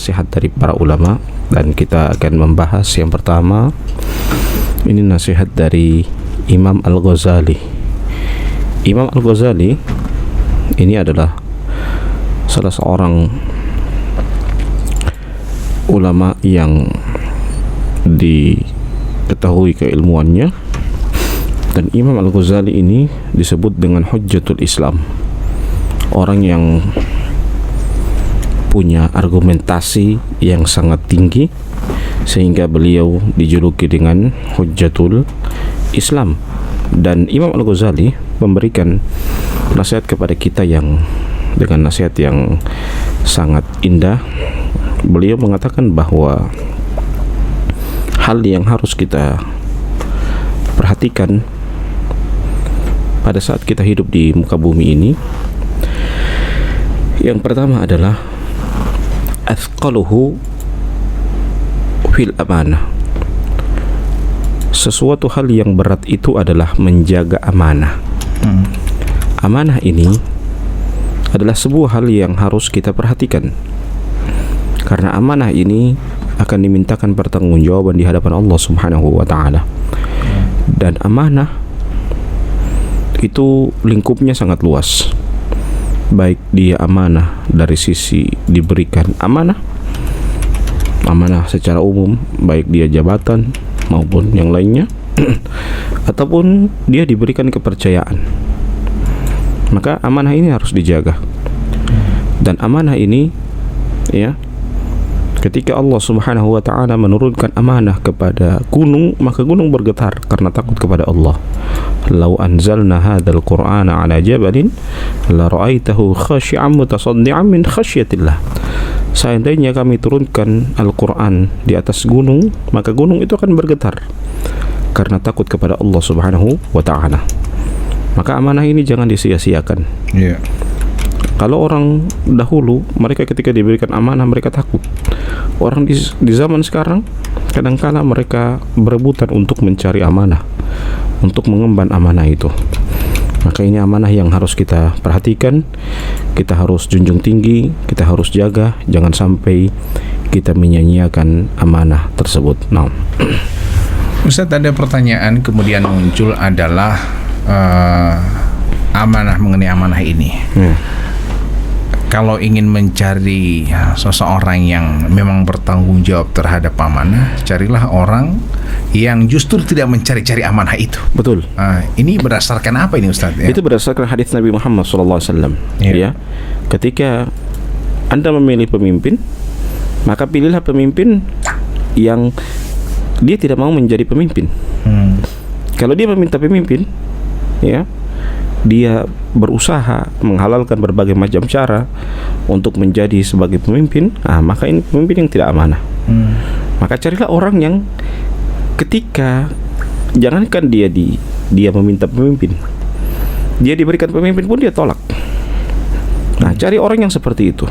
nasihat dari para ulama, dan kita akan membahas yang pertama. Ini nasihat dari Imam Al-Ghazali. Imam Al-Ghazali ini adalah salah seorang ulama yang diketahui keilmuannya, dan Imam Al-Ghazali ini disebut dengan Hujjatul Islam, orang yang punya argumentasi yang sangat tinggi sehingga beliau dijuluki dengan Hujjatul Islam. Dan Imam Al-Ghazali memberikan nasihat kepada kita yang dengan nasihat yang sangat indah. Beliau mengatakan bahwa hal yang harus kita perhatikan pada saat kita hidup di muka bumi ini, yang pertama adalah athqaluhu fil amanah. Sesuatu hal yang berat itu adalah menjaga amanah. Amanah ini adalah sebuah hal yang harus kita perhatikan, karena amanah ini akan dimintakan pertanggungjawaban di hadapan Allah Subhanahu wa taala. Dan amanah itu lingkupnya sangat luas. Baik dia amanah dari sisi diberikan amanah secara umum, baik dia jabatan maupun yang lainnya, ataupun dia diberikan kepercayaan, maka amanah ini harus dijaga. Dan amanah ini, ya, ketika Allah Subhanahu wa taala menurunkan amanah kepada gunung, maka gunung bergetar karena takut kepada Allah. Lau anzalna hadzal qur'ana ala jabalin la ra'aitahu khashi'an mutasaddian min khasyatillah. Seandainya kami turunkan Al-Quran di atas gunung, maka gunung itu akan bergetar karena takut kepada Allah Subhanahu wa ta'ala. Maka amanah ini jangan disia-siakan. Kalau orang dahulu, mereka ketika diberikan amanah mereka takut. Orang di zaman sekarang kadang-kala mereka berebutan untuk mencari amanah, untuk mengemban amanah itu. Maka ini amanah yang harus kita perhatikan, kita harus junjung tinggi, kita harus jaga, jangan sampai kita menyia-nyiakan amanah tersebut. Nah, Ustaz, ada pertanyaan kemudian muncul adalah amanah, mengenai amanah ini. Kalau ingin mencari seseorang yang memang bertanggung jawab terhadap amanah, carilah orang yang justru tidak mencari-cari amanah itu. betul. Ini berdasarkan apa ini, Ustaz? Itu berdasarkan hadis Nabi Muhammad SAW. Ya, ketika Anda memilih pemimpin, maka pilihlah pemimpin yang dia tidak mau menjadi pemimpin. Kalau dia meminta pemimpin, ya, dia berusaha menghalalkan berbagai macam cara untuk menjadi sebagai pemimpin, maka ini pemimpin yang tidak amanah. Maka carilah orang yang ketika jangankan dia meminta pemimpin, dia diberikan pemimpin pun dia tolak. Nah, cari orang yang seperti itu,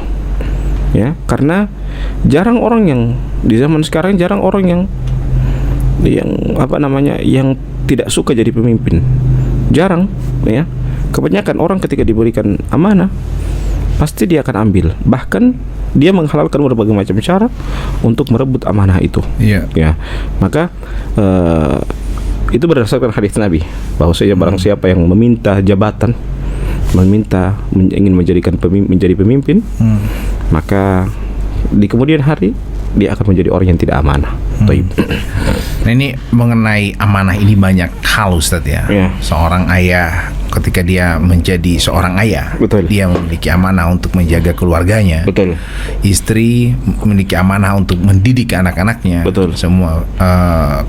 ya, karena jarang orang yang di zaman sekarang, jarang orang yang yang tidak suka jadi pemimpin. Jarang, ya. Kebanyakan orang ketika diberikan amanah pasti dia akan ambil, bahkan dia menghalalkan berbagai macam cara untuk merebut amanah itu. Ya, maka itu berdasarkan hadis Nabi, bahwasanya barang siapa yang meminta jabatan, ingin menjadi pemimpin, maka di kemudian hari dia akan menjadi orang yang tidak amanah. Nah, ini mengenai amanah ini banyak hal, Ustaz, ya. Seorang ayah ketika dia menjadi seorang ayah, dia memiliki amanah untuk menjaga keluarganya. Istri memiliki amanah untuk mendidik anak-anaknya. Semua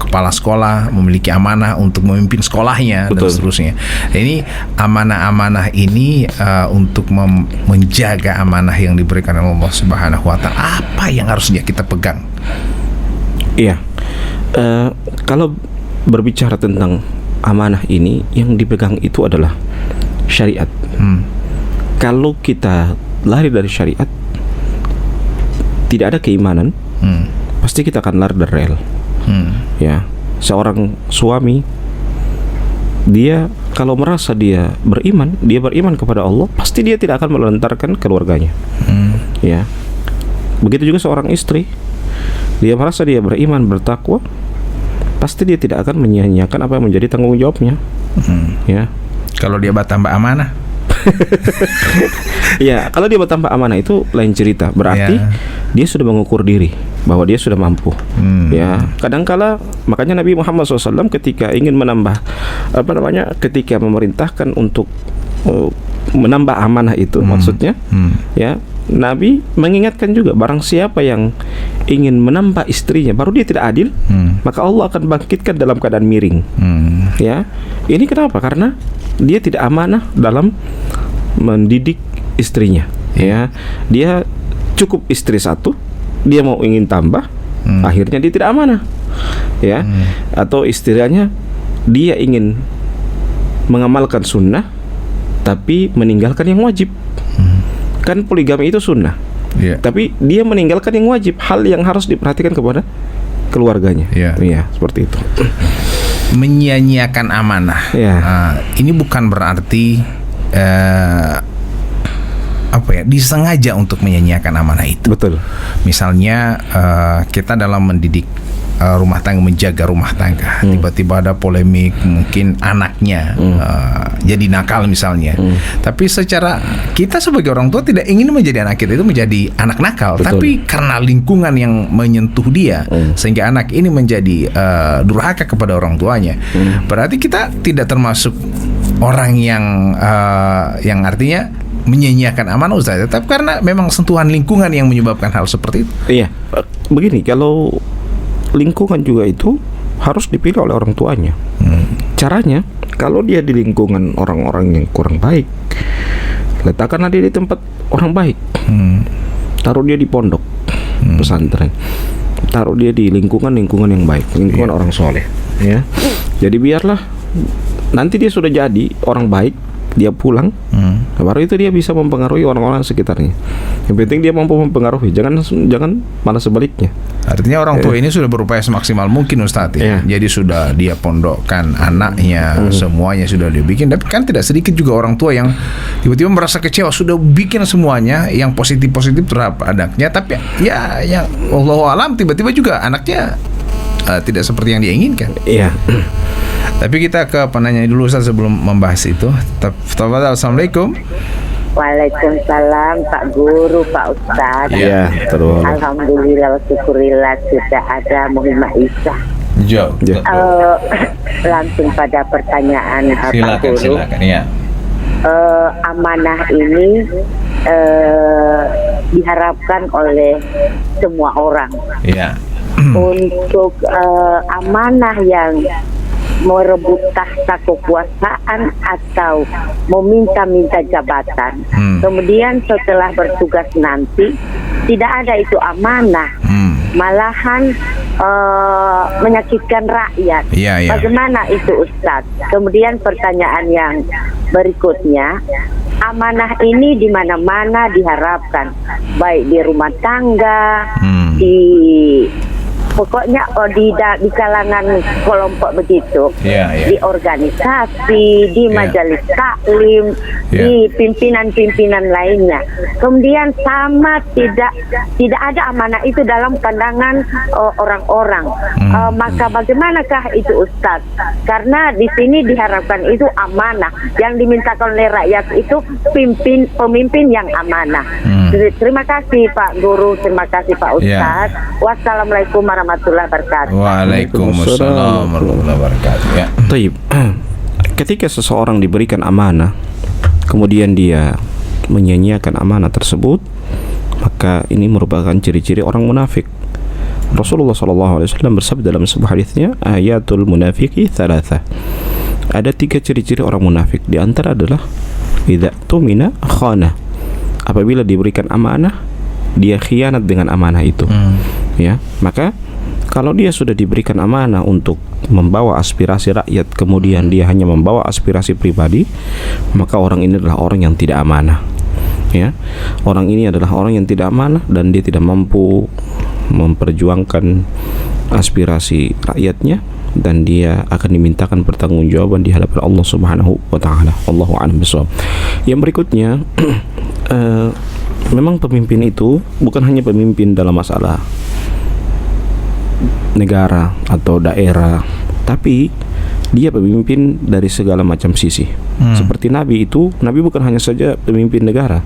kepala sekolah memiliki amanah untuk memimpin sekolahnya, dan seterusnya. Nah, ini amanah-amanah ini untuk menjaga amanah yang diberikan oleh Allah Subhanahu wa taala, apa yang harusnya kita pegang? Kalau berbicara tentang amanah ini, yang dipegang itu adalah syariat. Kalau kita lari dari syariat, tidak ada keimanan, pasti kita akan lari dari rel. Ya, seorang suami, dia kalau merasa dia beriman kepada Allah, pasti dia tidak akan melentarkan keluarganya. Ya, Begitu juga seorang istri, dia merasa dia beriman, bertakwa, pasti dia tidak akan menyia-nyiakan apa yang menjadi tanggung jawabnya. Ya. Kalau dia bertambah amanah. Ya, kalau dia bertambah amanah itu lain cerita. Berarti dia sudah mengukur diri bahwa dia sudah mampu. Ya, kadangkala makanya Nabi Muhammad SAW ketika ingin menambah ketika memerintahkan untuk menambah amanah itu maksudnya, ya, Nabi mengingatkan juga barang siapa yang ingin menambah istrinya baru dia tidak adil, maka Allah akan bangkitkan dalam keadaan miring. Ya, ini kenapa? Karena dia tidak amanah dalam mendidik istrinya. Ya, dia cukup istri satu, dia mau ingin tambah, akhirnya dia tidak amanah. Ya, atau istilahnya dia ingin mengamalkan sunnah tapi meninggalkan yang wajib. Kan poligami itu sunnah, tapi dia meninggalkan yang wajib, hal yang harus diperhatikan kepada keluarganya. Seperti itu. Menyia-nyiakan amanah. Ini bukan berarti disengaja untuk menyia-nyiakan amanah itu. Betul. Misalnya kita dalam mendidik rumah tangga, menjaga rumah tangga, tiba-tiba ada polemik, mungkin anaknya jadi nakal misalnya. Tapi secara kita sebagai orang tua tidak ingin menjadi anak kita itu menjadi anak nakal. Betul. Tapi karena lingkungan yang menyentuh dia sehingga anak ini menjadi durhaka kepada orang tuanya. Berarti kita tidak termasuk orang yang artinya menyia-nyiakan amanah, Ustaz. Tapi karena memang sentuhan lingkungan yang menyebabkan hal seperti itu. Iya. Begini, kalau lingkungan juga itu harus dipilih oleh orang tuanya. Caranya, kalau dia di lingkungan orang-orang yang kurang baik, letakkanlah dia di tempat orang baik. Taruh dia di pondok pesantren, taruh dia di lingkungan yang baik, lingkungan orang soleh. Ya, jadi biarlah nanti dia sudah jadi orang baik, dia pulang, baru itu dia bisa mempengaruhi orang-orang sekitarnya. Yang penting dia mampu mempengaruhi, jangan malah sebaliknya. Artinya orang tua ini sudah berupaya semaksimal mungkin, Ustaz. Jadi sudah dia pondokkan anaknya, semuanya sudah dia bikin. Tapi kan tidak sedikit juga orang tua yang tiba-tiba merasa kecewa, sudah bikin semuanya yang positif-positif terhadap anaknya, tapi ya yang Allahu alam tiba-tiba juga anaknya tidak seperti yang dia inginkan. Iya. Tapi kita ke penanya dulu, Ustaz, sebelum membahas itu. Assalamualaikum. Waalaikumsalam, Pak Guru, Pak Ustaz. Iya, terus. Alhamdulillah, syukurillah sudah ada Muhammad Isa. Langsung pada pertanyaan Pak Guru. Silakan, ya. Amanah ini diharapkan oleh semua orang. Iya. Untuk amanah yang merebut tahta kekuasaan atau meminta-minta jabatan. Kemudian setelah bertugas nanti tidak ada itu amanah, malahan menyakitkan rakyat. Bagaimana itu, Ustaz? Kemudian pertanyaan yang berikutnya, amanah ini di mana-mana diharapkan, baik di rumah tangga, pokoknya di kalangan kelompok begitu, di organisasi, di majelis taklim, di pimpinan-pimpinan lainnya. Kemudian sama tidak ada amanah itu dalam pandangan orang-orang. Maka bagaimanakah itu, Ustaz? Karena di sini diharapkan itu amanah yang dimintakan oleh rakyat itu pemimpin yang amanah. Terima kasih Pak Guru, terima kasih Pak Ustaz. Wassalamualaikum warahmatullahi wabarakatuh. Waalaikumsalam warahmatullahi wabarakatuh. Ya. Taib. Ketika seseorang diberikan amanah, kemudian dia menyia-nyiakan amanah tersebut, maka ini merupakan ciri-ciri orang munafik. Rasulullah SAW bersabda dalam sebuah hadisnya, ayatul munafiqi thalatha. Ada 3 ciri-ciri orang munafik. Di antara adalah idza tumina khana. Apabila diberikan amanah, dia khianat dengan amanah itu. Ya, maka kalau dia sudah diberikan amanah untuk membawa aspirasi rakyat, kemudian dia hanya membawa aspirasi pribadi, maka orang ini adalah orang yang tidak amanah. Ya, orang ini adalah orang yang tidak amanah dan dia tidak mampu memperjuangkan aspirasi rakyatnya, dan dia akan dimintakan pertanggungjawaban di hadapan Allah Subhanahu wa taala. Allahu a'lam bishawab. Yang berikutnya, memang pemimpin itu bukan hanya pemimpin dalam masalah negara atau daerah, tapi dia pemimpin dari segala macam sisi. Seperti Nabi itu, Nabi bukan hanya saja pemimpin negara,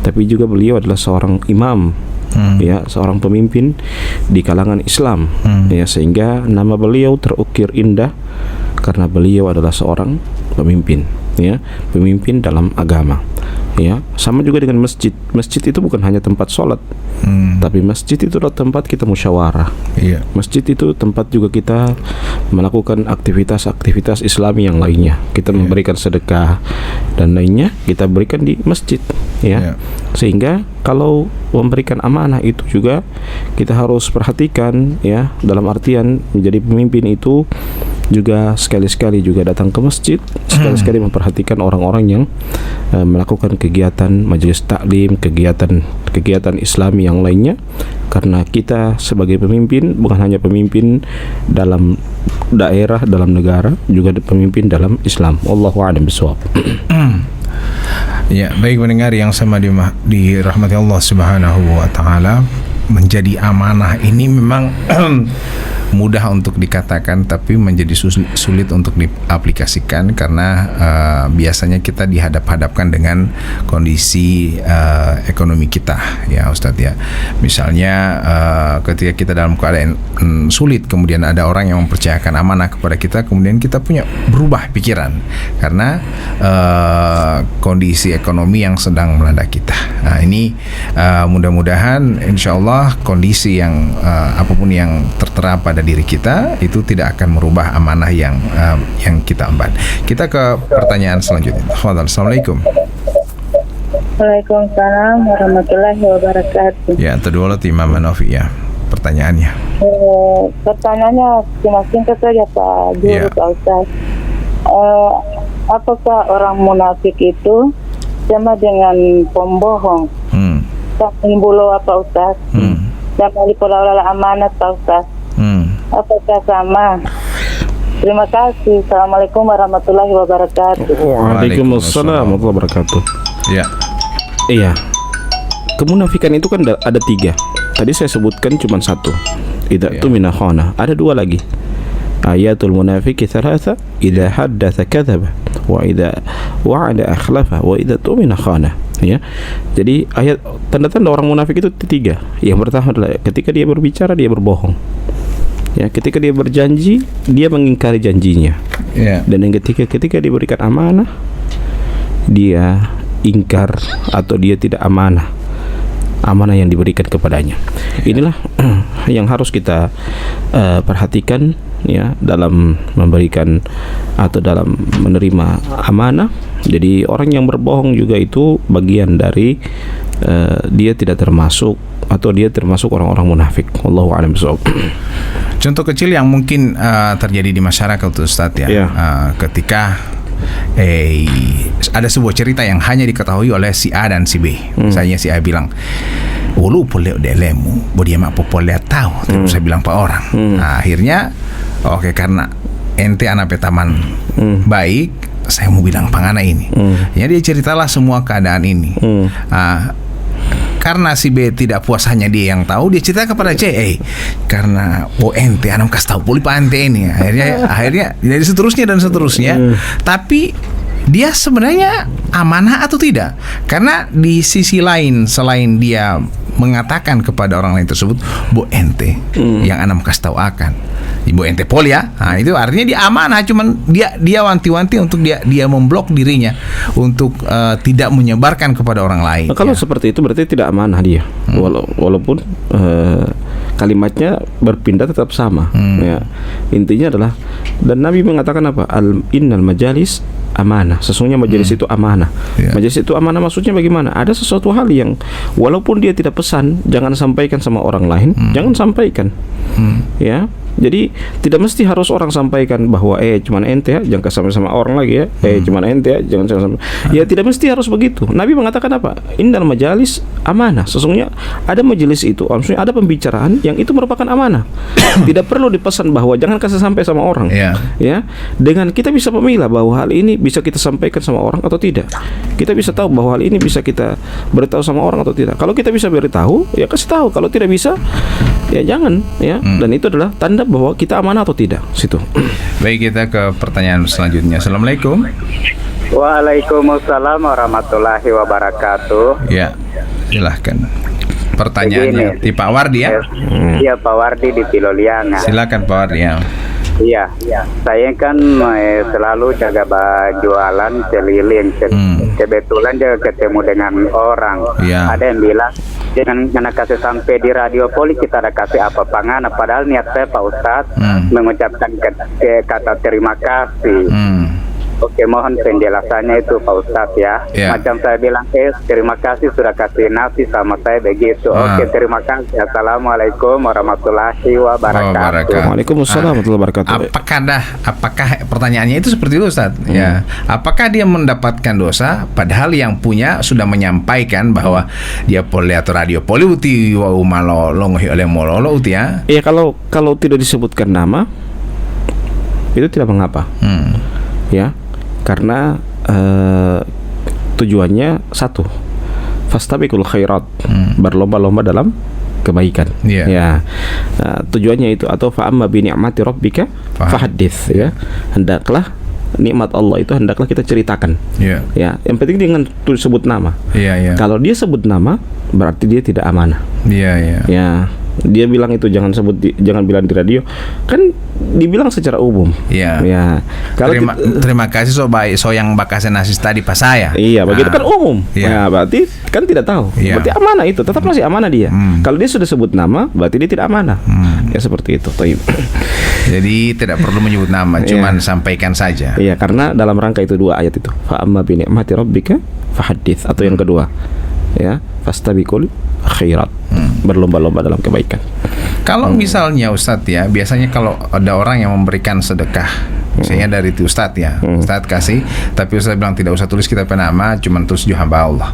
tapi juga beliau adalah seorang imam, ya, seorang pemimpin di kalangan Islam, ya, sehingga nama beliau terukir indah karena beliau adalah seorang pemimpin, ya, pemimpin dalam agama. Ya, sama juga dengan masjid. Masjid itu bukan hanya tempat sholat, tapi masjid itu adalah tempat kita musyawarah. Masjid itu tempat juga kita melakukan aktivitas-aktivitas Islami yang lainnya. Kita memberikan sedekah dan lainnya kita berikan di masjid, ya. Sehingga kalau memberikan amanah itu juga kita harus perhatikan, ya, dalam artian menjadi pemimpin itu juga sekali-sekali juga datang ke masjid, sekali-sekali memperhatikan orang-orang yang melakukan kegiatan majelis taklim, kegiatan Islami yang lainnya, karena kita sebagai pemimpin bukan hanya pemimpin dalam daerah, dalam negara, juga pemimpin dalam Islam. Wallahu a'lam bishawab. Ya, baik pendengar yang sama dirahmati Allah Subhanahu wa taala, menjadi amanah ini memang mudah untuk dikatakan tapi menjadi sulit untuk diaplikasikan karena biasanya kita dihadap-hadapkan dengan kondisi ekonomi kita, ya Ustadz, ya. Misalnya ketika kita dalam keadaan sulit, kemudian ada orang yang mempercayakan amanah kepada kita, kemudian kita punya berubah pikiran karena kondisi ekonomi yang sedang melanda kita. Nah, ini mudah-mudahan insya Allah kondisi yang apapun yang tertera pada diri kita itu tidak akan merubah amanah yang kita emban. Kita ke pertanyaan selanjutnya. Assalamualaikum. Waalaikumsalam warahmatullahi wabarakatuh. Ya, terima Imam Hanafi, ya. Pertanyaannya. Pertanyaannya cuma singkat saja Pak Guru, Pak Ustaz. Apakah orang munafik itu sama dengan pembohong? Pembunuh Pak Ustaz? Sama dipolawala amanat Pak Ustaz? Apakah sama? Terima kasih. Assalamualaikum warahmatullahi wabarakatuh. Waalaikumsalam warahmatullahi wabarakatuh. Ya. Iya. Kemunafikan itu kan ada 3. Tadi saya sebutkan cuma 1. Idza tumina khana. Ada 2 lagi. Ayatul munafiqi thalatha, idza haddatsa kadzaba, wa idza wa'ada akhlafa, wa idza tumina khana. Ya. Jadi ayat tanda-tanda orang munafik itu 3. Yang pertama adalah ketika dia berbicara dia berbohong. Ya, ketika dia berjanji dia mengingkari janjinya. Dan yang ketiga, ketika diberikan amanah dia ingkar atau dia tidak amanah yang diberikan kepadanya. Inilah yang harus kita perhatikan, ya, dalam memberikan atau dalam menerima amanah. Jadi orang yang berbohong juga itu bagian dari dia tidak termasuk atau dia termasuk orang-orang munafik. Wallahu a'lam bishawab. Contoh kecil yang mungkin terjadi di masyarakat Ustaz, ya. Ketika ada sebuah cerita yang hanya diketahui oleh si A dan si B. Misalnya si A bilang, "Ulu boleh delemu, dia mak boleh tahu." Terus saya bilang Pak orang. Nah, akhirnya karena ente anak petaman baik, saya mau bilang pangana ini. Jadi dia ceritalah semua keadaan ini. Karena si B tidak puas hanya dia yang tahu, dia cerita kepada C, karena ente anak kasih tahu poli pak ente ini. Akhirnya jadi seterusnya dan seterusnya. Tapi dia sebenarnya amanah atau tidak? Karena di sisi lain, selain dia mengatakan kepada orang lain tersebut, bu ente yang anak kasih tahu akan ibu ente pol, ya. Nah, itu artinya dia amanah, cuman dia wanti-wanti untuk dia memblok dirinya untuk tidak menyebarkan kepada orang lain. Nah, kalau seperti itu berarti tidak amanah dia. Walaupun kalimatnya berpindah tetap sama. Ya. Intinya adalah, dan Nabi mengatakan apa? Innal majalis amanah. Sesungguhnya majelis itu amanah. Majelis itu amanah maksudnya bagaimana? Ada sesuatu hal yang walaupun dia tidak pesan, jangan sampaikan sama orang lain, jangan sampaikan. Ya. Jadi tidak mesti harus orang sampaikan bahwa cuman ente ya, jangan sampai sama orang lagi ya. Cuman ente ya, jangan sampai. Ya tidak mesti harus begitu. Nabi mengatakan apa? Innal majalis amanah. Sesungguhnya ada majelis itu, maksudnya ada pembicaraan yang itu merupakan amanah. Tidak perlu dipesan bahwa jangan kasih sampai sama orang. Ya. Dengan kita bisa memilah bahwa hal ini bisa kita sampaikan sama orang atau tidak. Kita bisa tahu bahwa hal ini bisa kita beritahu sama orang atau tidak. Kalau kita bisa beritahu, ya kasih tahu. Kalau tidak bisa, ya jangan ya. Dan itu adalah tanda bahwa kita amanah atau tidak. Situ. Baik, kita ke pertanyaan selanjutnya. Assalamualaikum. Waalaikumsalam warahmatullahi wabarakatuh. Ya, silahkan. Pertanyaannya di Pak Wardi ya? Iya, Pak Wardi di Pilolianga. Silakan Pak Wardi ya. Iya, saya kan selalu jaga jualan keliling. Kebetulan juga ketemu dengan orang. Ada yang bilang jangan kasih sampai di radio poli kita ada kasih apa pangan. Padahal niat saya Pak Ustadz mengucapkan kata terima kasih. Oke, mohon penjelasannya itu Pak Ustadz ya. Macam saya bilang, terima kasih sudah kasih nasi sama saya begitu. Oke, terima kasih. Assalamualaikum warahmatullahi wabarakatuh. Waalaikumsalam warahmatullahi wabarakatuh. Apakah pertanyaannya itu seperti itu Ustadz? Ya. Apakah dia mendapatkan dosa padahal yang punya sudah menyampaikan bahwa dia poli atau radio poli uti wa umalo longohi oleh mololo uti ya? Iya, kalau tidak disebutkan nama itu tidak mengapa. Ya. Karena tujuannya satu, fastabiqul khairat, berlomba-lomba dalam kebaikan. Ya, tujuannya itu. Atau fa'amma bi ni'mati rabbika fahaddits, ya, hendaklah nikmat Allah itu hendaklah kita ceritakan. Ya, yang penting dengan sebut nama. Kalau dia sebut nama berarti dia tidak amanah. Ya, dia bilang itu jangan bilang di radio, kan dibilang secara umum. Ya. Kalau terima kasih yang bakasnya nasi tadi pas saya. Iya, begitu kan umum. Ya, berarti kan tidak tahu. Berarti amanah itu tetap masih amanah dia. Kalau dia sudah sebut nama, berarti dia tidak amanah. Ya seperti itu. Jadi tidak perlu menyebut nama, cuman sampaikan saja. Iya, karena dalam rangka itu dua ayat itu. Fa amma bi ni'mati rabbika fahaddits, atau yang kedua, ya, fastabiqul khairat, berlomba-lomba dalam kebaikan. Kalau misalnya Ustadz ya, biasanya kalau ada orang yang memberikan sedekah, misalnya dari itu Ustadz ya, Ustadz kasih, tapi Ustadz bilang tidak usah tulis kita nama, cuma tulis hamba Allah.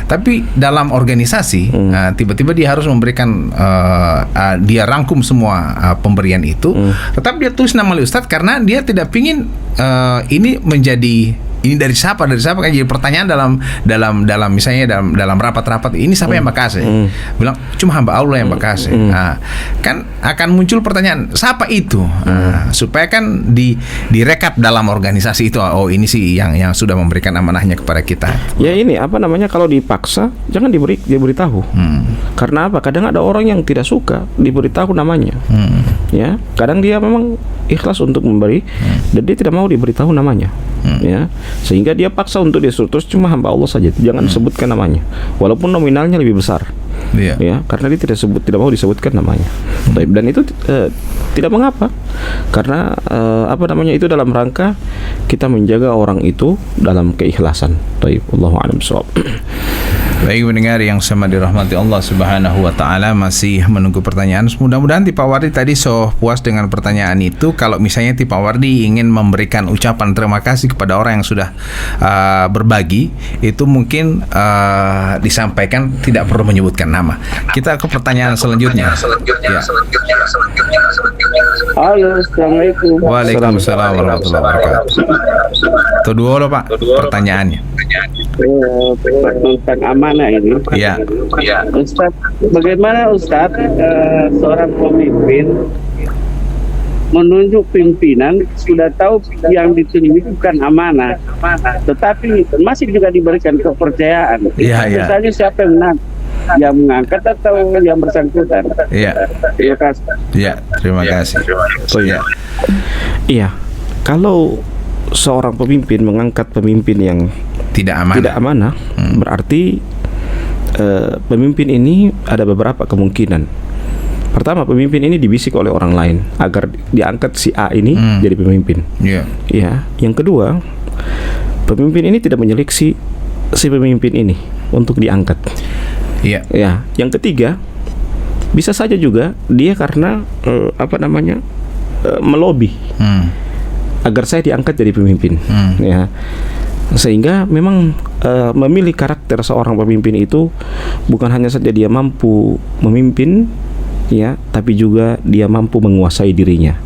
Tapi dalam organisasi, tiba-tiba dia harus memberikan, dia rangkum semua pemberian itu, tetap dia tulis nama Ustadz karena dia tidak pingin ini menjadi ini dari siapa kan jadi pertanyaan dalam misalnya dalam rapat-rapat ini siapa yang makasih, bilang cuma hamba Allah yang makasih. Kan akan muncul pertanyaan siapa itu, supaya kan direkap dalam organisasi itu, oh ini sih yang sudah memberikan amanahnya kepada kita. Ya ini apa namanya, kalau dipaksa jangan diberitahu. Karena apa, kadang ada orang yang tidak suka diberitahu namanya. Ya, kadang dia memang ikhlas untuk memberi dan dia tidak mau diberitahu namanya. Ya, sehingga dia paksa untuk disuruh terus cuma hamba Allah saja, jangan sebutkan namanya walaupun nominalnya lebih besar. Ya, karena dia tidak mau disebutkan namanya. Dan itu tidak mengapa, karena apa namanya, itu dalam rangka kita menjaga orang itu dalam keikhlasan. Allahu a'lam bishawab. Baik mendengar yang sama dirahmati Allah Subhanahu wa taala, masih menunggu pertanyaan. Mudah-mudahan Pak Wardi tadi puas dengan pertanyaan itu. Kalau misalnya Pak Wardi ingin memberikan ucapan terima kasih kepada orang yang sudah berbagi, itu mungkin disampaikan tidak perlu menyebutkan nama. Kita ke pertanyaan selanjutnya. Halo, assalamualaikum. Waalaikumsalam warahmatullahi wabarakatuh. Itu dulu Pak pertanyaannya. Tentang amanah ini. Iya. Ustaz, bagaimana Ustaz seorang pemimpin menunjuk pimpinan sudah tahu yang ditunjuk bukan amanah, tetapi masih juga diberikan kepercayaan. Misalnya siapa yang mengangkat atau yang bersangkutan. Terima kasih. Terima kasih. Iya, kalau seorang pemimpin mengangkat pemimpin yang tidak amanah, berarti pemimpin ini ada beberapa kemungkinan. Pertama, pemimpin ini dibisik oleh orang lain agar diangkat si A ini jadi pemimpin. Ya. Yang kedua, pemimpin ini tidak menyeleksi si pemimpin ini untuk diangkat. Ya. Yang ketiga, Bisa saja juga dia karena melobi agar saya diangkat jadi pemimpin, ya. Sehingga memang memilih karakter seorang pemimpin itu bukan hanya saja dia mampu memimpin, ya, tapi juga dia mampu menguasai dirinya.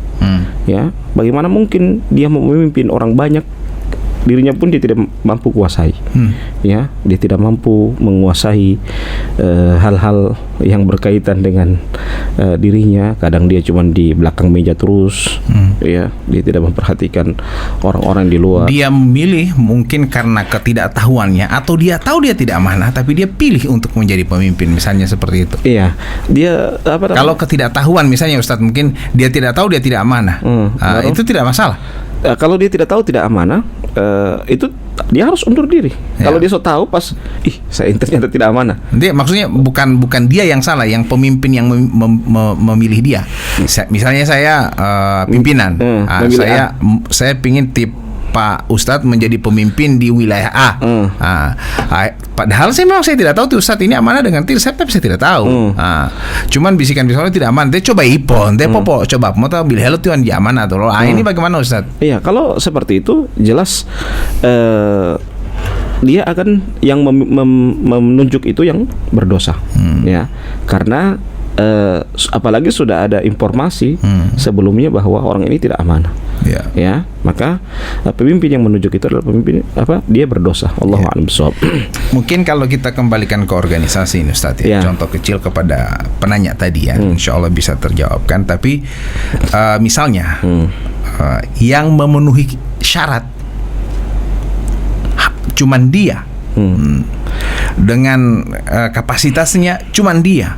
Ya, bagaimana mungkin dia mau memimpin orang banyak, dirinya pun dia tidak mampu kuasai. Ya, dia tidak mampu menguasai hal-hal yang berkaitan dengan dirinya. Kadang dia cuma di belakang meja terus. Ya, dia tidak memperhatikan orang-orang di luar. Dia memilih mungkin karena ketidaktahuannya, atau dia tahu dia tidak amanah tapi dia pilih untuk menjadi pemimpin, misalnya seperti itu. Iya, dia kalau ketidaktahuan misalnya Ustadz, mungkin dia tidak tahu dia tidak amanah. Itu tidak masalah. Kalau dia tidak tahu tidak amanah, itu dia harus undur diri. Kalau dia so tahu pas, saya ternyata tidak amanah. Dia maksudnya bukan dia yang salah, yang pemimpin yang memilih dia. Misalnya saya pimpinan, saya pingin Pak Ustadz menjadi pemimpin di wilayah A. Padahal saya tidak tahu tuh Ustadz ini amanah dengan saya tidak tahu. Cuman bisikan-bisikan tidak aman. Dia coba ipon, dia popo coba mau tahu bilih tuh dia amanah tuh. Ini bagaimana Ustadz? Iya, kalau seperti itu jelas dia akan yang menunjuk itu yang berdosa. Ya, karena apalagi sudah ada informasi sebelumnya bahwa orang ini tidak amanah. Ya, maka pemimpin yang menunjuk itu adalah pemimpin dia berdosa. Allahu a'lam bishawab. Mungkin kalau kita kembalikan ke organisasi ini Ustaz, contoh kecil kepada penanya tadi, ya, insya Allah bisa terjawabkan. Tapi misalnya yang memenuhi syarat cuman dia, dengan kapasitasnya cuman dia.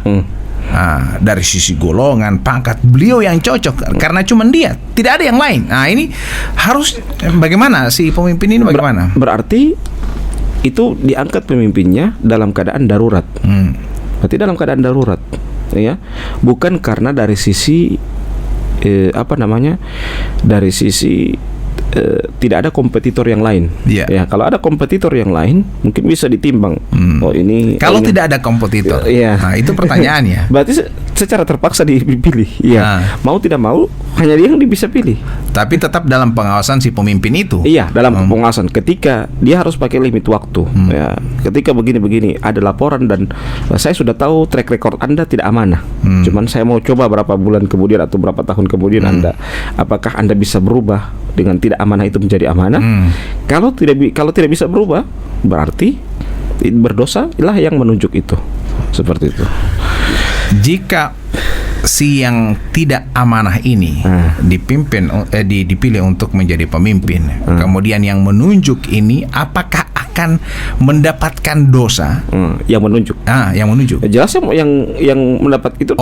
Dari sisi golongan, pangkat, beliau yang cocok karena cuman dia, tidak ada yang lain. Ini harus bagaimana si pemimpin ini bagaimana? Berarti itu diangkat pemimpinnya dalam keadaan darurat. Berarti dalam keadaan darurat, ya, bukan karena dari sisi dari sisi tidak ada kompetitor yang lain. Ya, kalau ada kompetitor yang lain mungkin bisa ditimbang. Oh, ini kalau tidak ada kompetitor. Nah, itu pertanyaannya. Berarti secara terpaksa dipilih. Ya, mau tidak mau hanya dia yang bisa pilih. Tapi tetap dalam pengawasan si pemimpin itu. Iya, dalam pengawasan. Ketika dia harus pakai limit waktu. Ya, ketika begini-begini ada laporan dan saya sudah tahu track record Anda tidak amanah. Cuman saya mau coba berapa bulan kemudian atau berapa tahun kemudian apakah Anda bisa berubah dengan tidak amanah itu menjadi amanah. Kalau tidak bisa berubah, berarti berdosa lah yang menunjuk itu. Seperti itu. Jika si yang tidak amanah ini dipilih untuk menjadi pemimpin, kemudian yang menunjuk ini apakah akan mendapatkan dosa? Yang menunjuk. Yang menunjuk. Jelas yang mendapat itu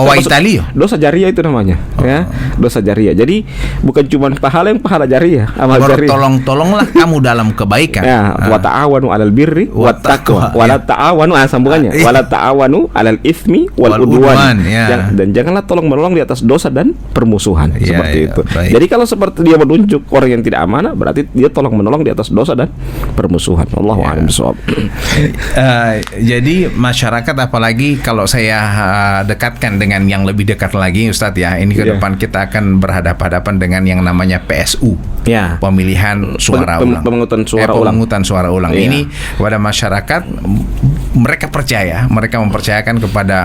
dosa jariah itu namanya. Ya, dosa jariah. Jadi bukan cuma pahala jariah, amal jariah. Tolong-tolonglah kamu dalam kebaikan. Ya, wa ta'awanu 'alal birri wat taqwa. Wa la ta'awanu sambungannya. Wa la ta'awanu 'alal itsmi wal udwan. Dan janganlah tolong-menolong di atas dosa dan permusuhan. Seperti itu. Baik. Jadi kalau seperti dia menunjuk orang yang tidak amanah, berarti dia tolong-menolong di atas dosa dan permusuhan. Allahu a'lam bishawab. Jadi masyarakat, apalagi kalau saya dekatkan dengan yang lebih dekat lagi Ustadz, ya, ini ke depan kita akan berhadapan-hadapan dengan yang namanya PSU, pemilihan suara ulang, pemungutan suara ulang. Ini kepada masyarakat, mereka mempercayakan kepada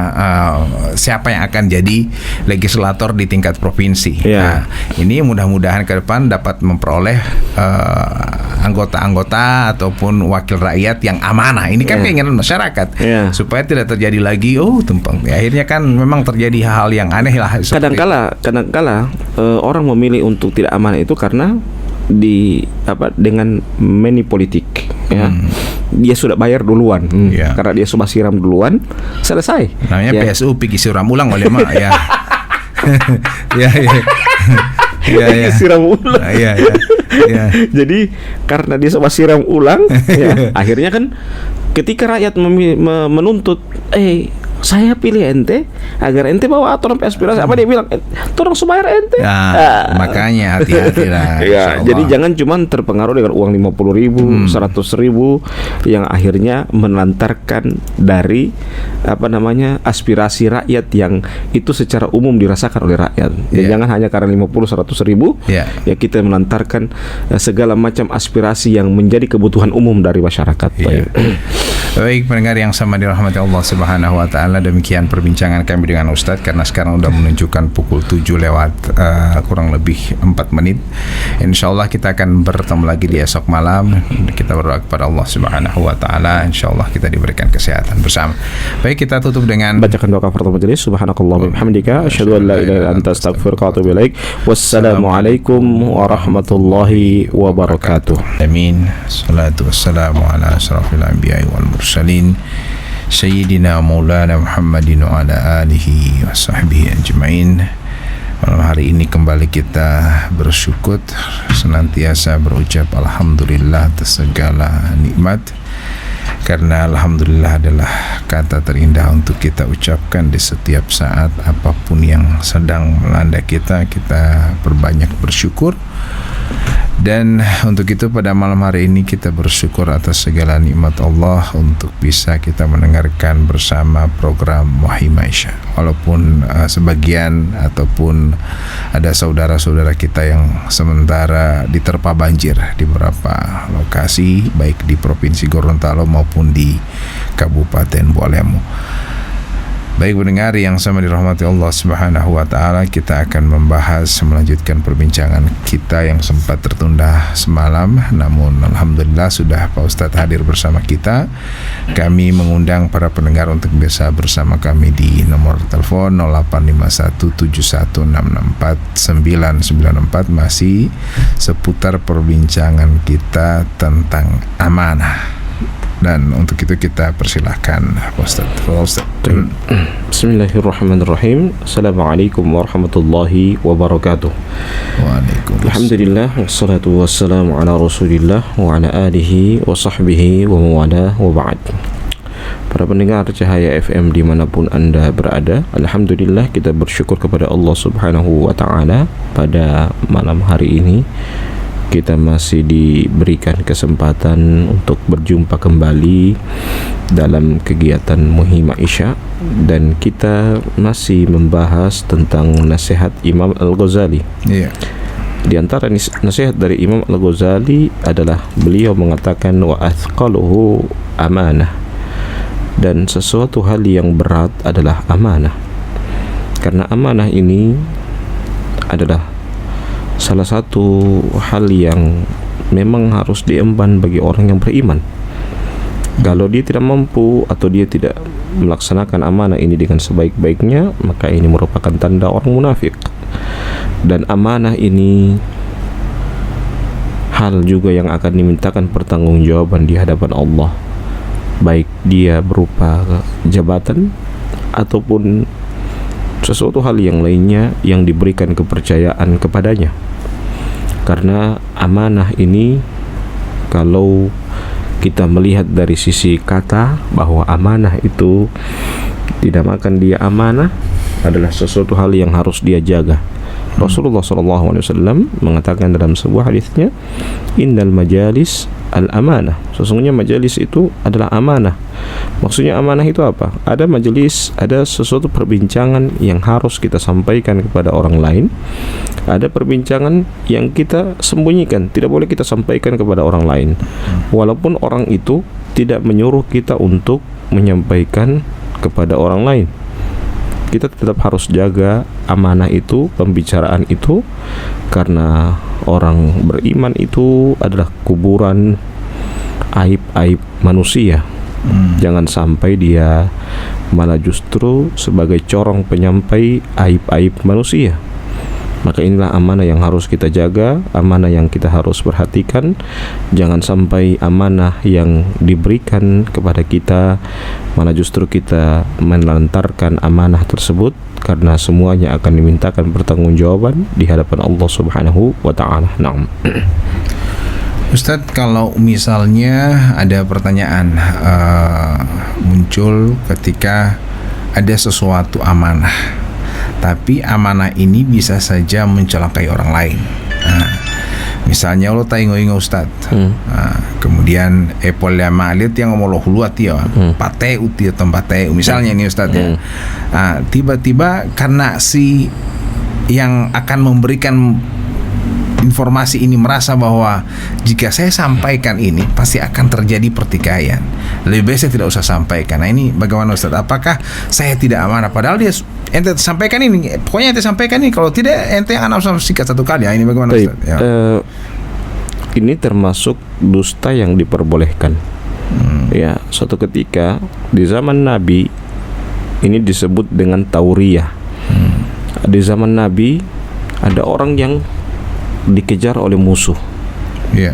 siapa yang akan jadi legislator di tingkat provinsi. Nah, ini mudah-mudahan ke depan dapat memperoleh anggota-anggota ataupun wakil rakyat yang amanah. Ini kan keinginan masyarakat, supaya tidak terjadi lagi tumpang. Akhirnya kan memang terjadi hal-hal yang aneh lah. Kadang-kala orang memilih untuk tidak amanah itu karena dengan money politik. Ya, dia sudah bayar duluan. Karena dia sudah siram duluan, selesai. Namanya PSU pergi siram ulang oleh mak. Siram ulang. Jadi karena dia sudah siram ulang, akhirnya kan ketika rakyat menuntut saya pilih ente agar ente bawa orang aspirasi. Apa dia bilang? Orang subayar ente. Makanya hati-hati lah. Ya, jadi jangan cuma terpengaruh dengan uang 50.000, 100.000 yang akhirnya melantarkan dari aspirasi rakyat yang itu secara umum dirasakan oleh rakyat. Jangan hanya karena 50-100.000 ya kita melantarkan segala macam aspirasi yang menjadi kebutuhan umum dari masyarakat. Baik pendengar yang sama dirahmati Allah Subhanahu wa taala, demikian perbincangan kami dengan Ustadz, karena sekarang sudah menunjukkan pukul 7 lewat kurang lebih 4 menit. Insyaallah kita akan bertemu lagi di esok malam. Kita berdoa kepada Allah Subhanahu wa taala, insyaallah kita diberikan kesehatan bersama. Baik, kita tutup dengan bacakan doa kafaratul majelis. Subhanakallah wa bihamdika asyhadu an la ilaha illa anta astaghfiruka wa atubu ilaik. Wassalamualaikum warahmatullahi wabarakatuh. Amin. Salatu wassalamu ala asrafil anbiya'i wal mursalin Sayyidina Maulana Muhammadin wa ala alihi wa sahbihi ajma'in. Malam hari ini kembali kita bersyukur, senantiasa berucap alhamdulillah atas segala nikmat, karena alhamdulillah adalah kata terindah untuk kita ucapkan di setiap saat apapun yang sedang melanda kita perbanyak bersyukur. Dan untuk itu pada malam hari ini kita bersyukur atas segala nikmat Allah untuk bisa kita mendengarkan bersama program Wahyi Maisha. Walaupun sebagian ataupun ada saudara-saudara kita yang sementara diterpa banjir di beberapa lokasi, baik di Provinsi Gorontalo maupun di Kabupaten Bualemo. Baik pendengar yang sama dirahmati Allah Subhanahu wa taala, kita akan melanjutkan perbincangan kita yang sempat tertunda semalam. Namun alhamdulillah sudah Pak Ustadz hadir bersama kita. Kami mengundang para pendengar untuk bisa bersama kami di nomor telepon 085171649994, masih seputar perbincangan kita tentang amanah. Dan untuk itu kita persilahkan Ustaz. Bismillahirrahmanirrahim. Assalamualaikum warahmatullahi wabarakatuh. Waalaikumsalam. Alhamdulillah, wassalatu wassalamu ala Rasulillah wa ala alihi wa sahbihi wa mawala wa ba'd. Para pendengar Cahaya FM dimanapun Anda berada, alhamdulillah kita bersyukur kepada Allah Subhanahu wa ta'ala. Pada malam hari ini kita masih diberikan kesempatan untuk berjumpa kembali dalam kegiatan Wahyi Maisha, dan kita masih membahas tentang nasihat Imam Al-Ghazali. Di antara nasihat dari Imam Al-Ghazali adalah beliau mengatakan wa athqaluhu amanah, dan sesuatu hal yang berat adalah amanah, karena amanah ini adalah salah satu hal yang memang harus diemban bagi orang yang beriman. Kalau dia tidak mampu atau dia tidak melaksanakan amanah ini dengan sebaik-baiknya, maka ini merupakan tanda orang munafik. Dan amanah ini hal juga yang akan dimintakan pertanggungjawaban di hadapan Allah, baik dia berupa jabatan ataupun sesuatu hal yang lainnya yang diberikan kepercayaan kepadanya. Karena amanah ini, kalau kita melihat dari sisi kata bahwa amanah itu dinamakan dia amanah, adalah sesuatu hal yang harus dia jaga. Rasulullah SAW mengatakan dalam sebuah hadisnya, innal majalis al-amanah, sesungguhnya majalis itu adalah amanah. Maksudnya amanah itu apa? Ada majelis, ada sesuatu perbincangan yang harus kita sampaikan kepada orang lain. Ada perbincangan yang kita sembunyikan, tidak boleh kita sampaikan kepada orang lain, walaupun orang itu tidak menyuruh kita untuk menyampaikan kepada orang lain. Kita tetap harus jaga amanah itu, pembicaraan itu, karena orang beriman itu adalah kuburan aib-aib manusia. Jangan sampai dia malah justru sebagai corong penyampai aib-aib manusia. Maka inilah amanah yang harus kita jaga, amanah yang kita harus perhatikan. Jangan sampai amanah yang diberikan kepada kita malah justru kita menelantarkan amanah tersebut, karena semuanya akan dimintakan pertanggungjawaban di hadapan Allah Subhanahu wa ta'ala. Naam. Ustadz, kalau misalnya ada pertanyaan muncul ketika ada sesuatu amanah, tapi amanah ini bisa saja mencelakai orang lain. Misalnya lo taingo-ingo Ustaz, kemudian epol ya malit yang ngomong lo huluat ya, pateu dia tempateu, misalnya ini Ustaz ya. Tiba-tiba karena si yang akan memberikan informasi ini merasa bahwa jika saya sampaikan ini pasti akan terjadi pertikaian, lebih baik saya tidak usah sampaikan. Nah ini bagaimana Ustaz? Apakah saya tidak amanah padahal dia ente sampaikan ini, pokoknya ente sampaikan ini, kalau tidak ente akan langsung sikat satu kali. Ini bagaimana Ustaz? Ya. Ini termasuk dusta yang diperbolehkan. Ya, suatu ketika di zaman Nabi ini disebut dengan tauriyah. Di zaman Nabi ada orang yang dikejar oleh musuh.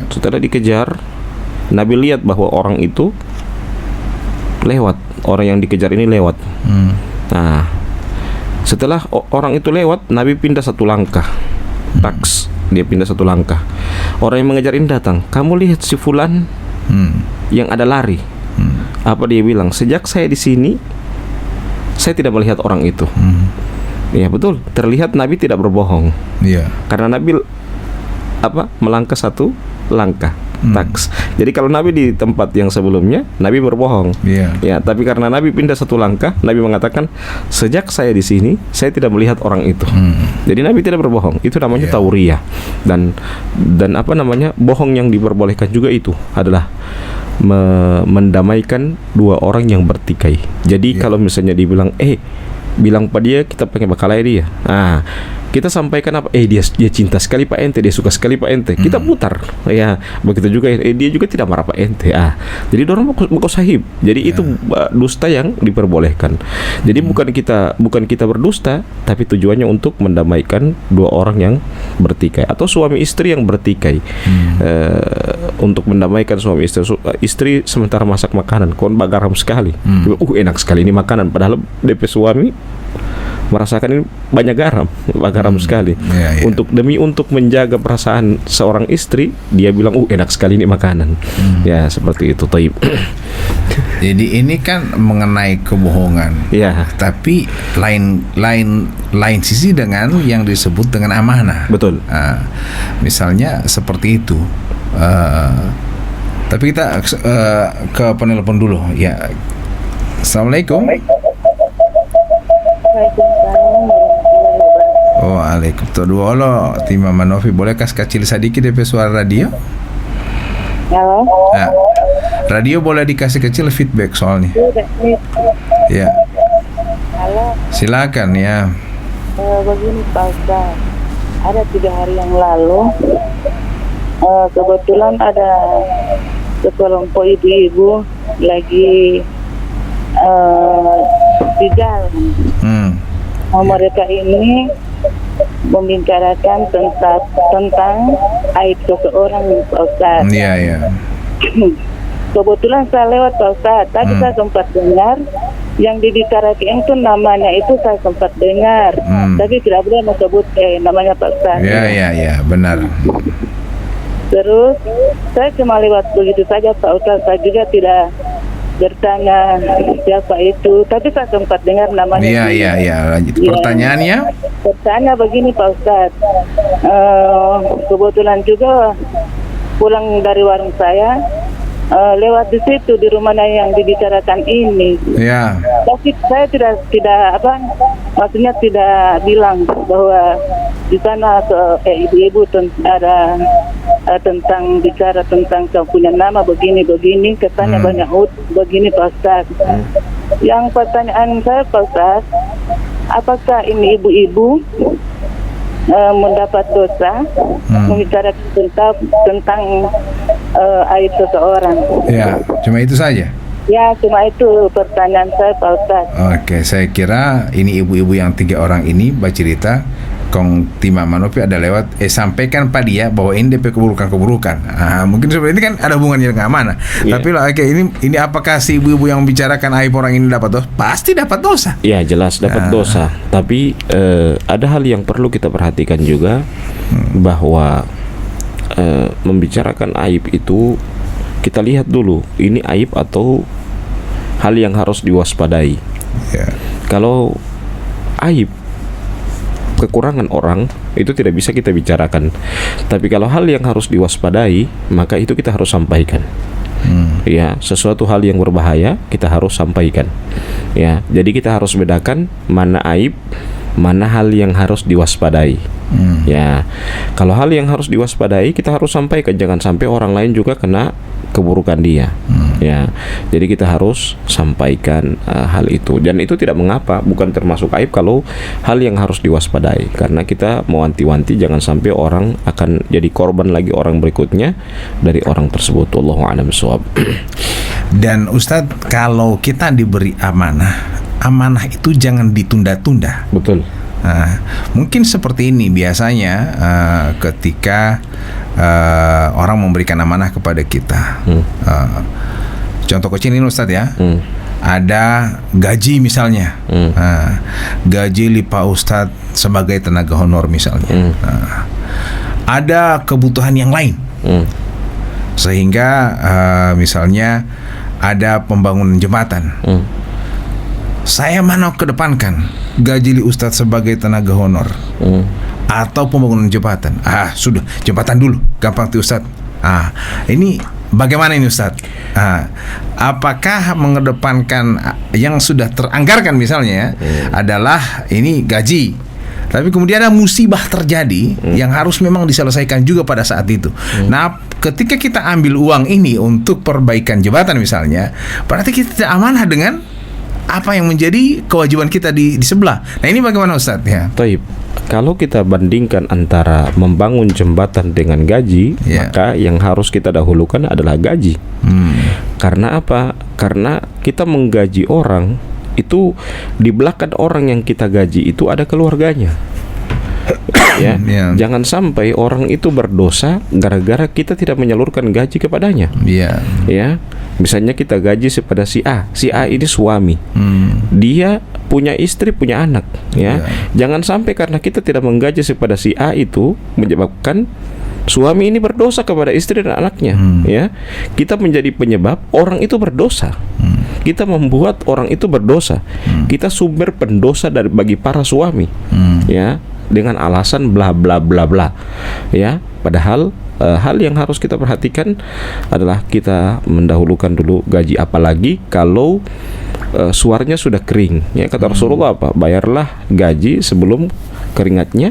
Setelah dikejar, Nabi lihat bahwa orang itu lewat, orang yang dikejar ini lewat. Nah, setelah orang itu lewat, Nabi pindah satu langkah. Taks, dia pindah satu langkah. Orang yang mengejar ini datang, kamu lihat si fulan yang ada lari. Apa dia bilang? Sejak saya di sini, saya tidak melihat orang itu. Ya betul, terlihat Nabi tidak berbohong. Karena Nabi melangkah satu langkah. Taks. Jadi kalau Nabi di tempat yang sebelumnya, Nabi berbohong. Ya, tapi karena Nabi pindah satu langkah, Nabi mengatakan, sejak saya di sini, saya tidak melihat orang itu. Jadi Nabi tidak berbohong. Itu namanya tauriyah. Dan bohong yang diperbolehkan juga itu adalah mendamaikan dua orang yang bertikai. Jadi kalau misalnya dibilang, bilang pada dia kita pengen bakalai dia. Kita sampaikan apa? Dia cinta sekali Pak Ente, dia suka sekali Pak Ente. Kita putar. Ya, begitu juga dia juga tidak marah Pak Ente. Jadi dorong buku sahib. Jadi itu dusta yang diperbolehkan. Jadi bukan kita berdusta, tapi tujuannya untuk mendamaikan dua orang yang bertikai atau suami istri yang bertikai. Untuk mendamaikan suami istri sementara masak makanan, kon garam sekali. Enak sekali ini makanan, padahal DP suami merasakan ini banyak garam sekali. Untuk menjaga perasaan seorang istri, dia bilang enak sekali ini makanan. Ya seperti itu. Taib. Jadi ini kan mengenai kebohongan. Tapi lain sisi dengan yang disebut dengan amanah. Betul. Misalnya seperti itu. Tapi kita ke penelpon dulu. Ya. Assalamualaikum. Waalaikumsalam. Tima Manofi, boleh kecil sedikit DP suara radio? Halo. Radio boleh dikasih kecil feedback soalnya. Ya. Halo. Silakan ya. Begini Pak Ustaz, ada 3 hari yang lalu kebetulan ada sekelompok ibu-ibu lagi di jalan. Mereka ini membicarakan tentang aib seseorang Pak Ustaz. Kebetulan saya lewat Pak Ustaz, tadi saya sempat dengar yang dibicarakan itu namanya itu saya sempat dengar, tapi tidak boleh menyebut namanya Pak Ustaz. Iya, benar. Terus saya cuma lewat begitu saja Pak Ustaz, saya juga tidak bertanya siapa itu, tapi saya sempat dengar namanya. Iya. Lanjut. Pertanyaannya? Bertanya begini Pak Ustaz, kebetulan juga pulang dari warung saya, lewat di situ di rumahnya yang dibicarakan ini. Tapi saya tidak maksudnya tidak bilang bahwa di sana ibu-ibu ada tentang bicara tentang kau punya nama begini kesannya banyak begini Pak Ustaz. Yang pertanyaan saya Pak Ustaz, apakah ini ibu-ibu mendapat dosa membicarakan tentang aib seseorang? Cuma itu saja. Ya, cuma itu pertanyaan saya Pak Ustaz. Oke, saya kira ini ibu-ibu yang 3 orang ini bercerita Kong Tima Manopi ada lewat sampaikan pada dia bahwa ini DP keburukan. Mungkin seperti ini kan ada hubungannya dengan amanah. Tapi ini apakah si ibu-ibu yang membicarakan aib orang ini dapat dosa? Pasti dapat dosa. Ya, jelas dapat dosa. Tapi ada hal yang perlu kita perhatikan juga, bahwa membicarakan aib itu kita lihat dulu ini aib atau hal yang harus diwaspadai. Kalau aib, kekurangan orang itu tidak bisa kita bicarakan. Tapi kalau hal yang harus diwaspadai, maka itu kita harus sampaikan. Ya, sesuatu hal yang berbahaya kita harus sampaikan. Ya, jadi kita harus bedakan mana aib, mana hal yang harus diwaspadai. Ya, kalau hal yang harus diwaspadai kita harus sampaikan, jangan sampai orang lain juga kena keburukan dia. Ya, jadi kita harus sampaikan hal itu, dan itu tidak mengapa, bukan termasuk aib kalau hal yang harus diwaspadai, karena kita mewanti-wanti jangan sampai orang akan jadi korban lagi orang berikutnya dari orang tersebut. Wallahu a'lam bishawab. Dan Ustadz, kalau kita diberi amanah itu jangan ditunda-tunda. Betul. Mungkin seperti ini biasanya ketika orang memberikan amanah kepada kita. Contoh kecil ini Ustadz ya, ada gaji misalnya, gaji Pak Ustadz sebagai tenaga honor misalnya, ada kebutuhan yang lain, sehingga misalnya ada pembangunan jembatan. Saya mana kedepankan gaji Ustadz sebagai tenaga honor atau pembangunan jembatan? Sudah, jembatan dulu, gampang tuh Ustadz. Ini bagaimana ini Ustadz? Apakah mengedepankan yang sudah teranggarkan misalnya adalah ini gaji, tapi kemudian ada musibah terjadi yang harus memang diselesaikan juga pada saat itu. Nah, ketika kita ambil uang ini untuk perbaikan jembatan misalnya, berarti kita tidak amanah dengan apa yang menjadi kewajiban kita di sebelah. Nah, ini bagaimana Ustadz? Ya. Taib. Kalau kita bandingkan antara membangun jembatan dengan gaji, maka yang harus kita dahulukan adalah gaji. Karena apa? Karena kita menggaji orang itu, di belakang orang yang kita gaji itu ada keluarganya. Ya, jangan sampai orang itu berdosa gara-gara kita tidak menyalurkan gaji kepadanya. Ya, misalnya kita gaji kepada si A ini suami, dia punya istri, punya anak. Ya, jangan sampai karena kita tidak menggaji kepada si A itu menyebabkan suami ini berdosa kepada istri dan anaknya. Ya, kita menjadi penyebab orang itu berdosa. Kita membuat orang itu berdosa. Kita sumber pendosa bagi para suami. Ya, dengan alasan bla bla bla bla. Ya, padahal hal yang harus kita perhatikan adalah kita mendahulukan dulu gaji, apalagi kalau suaranya sudah kering. Ya, kata Rasulullah apa? Bayarlah gaji sebelum keringatnya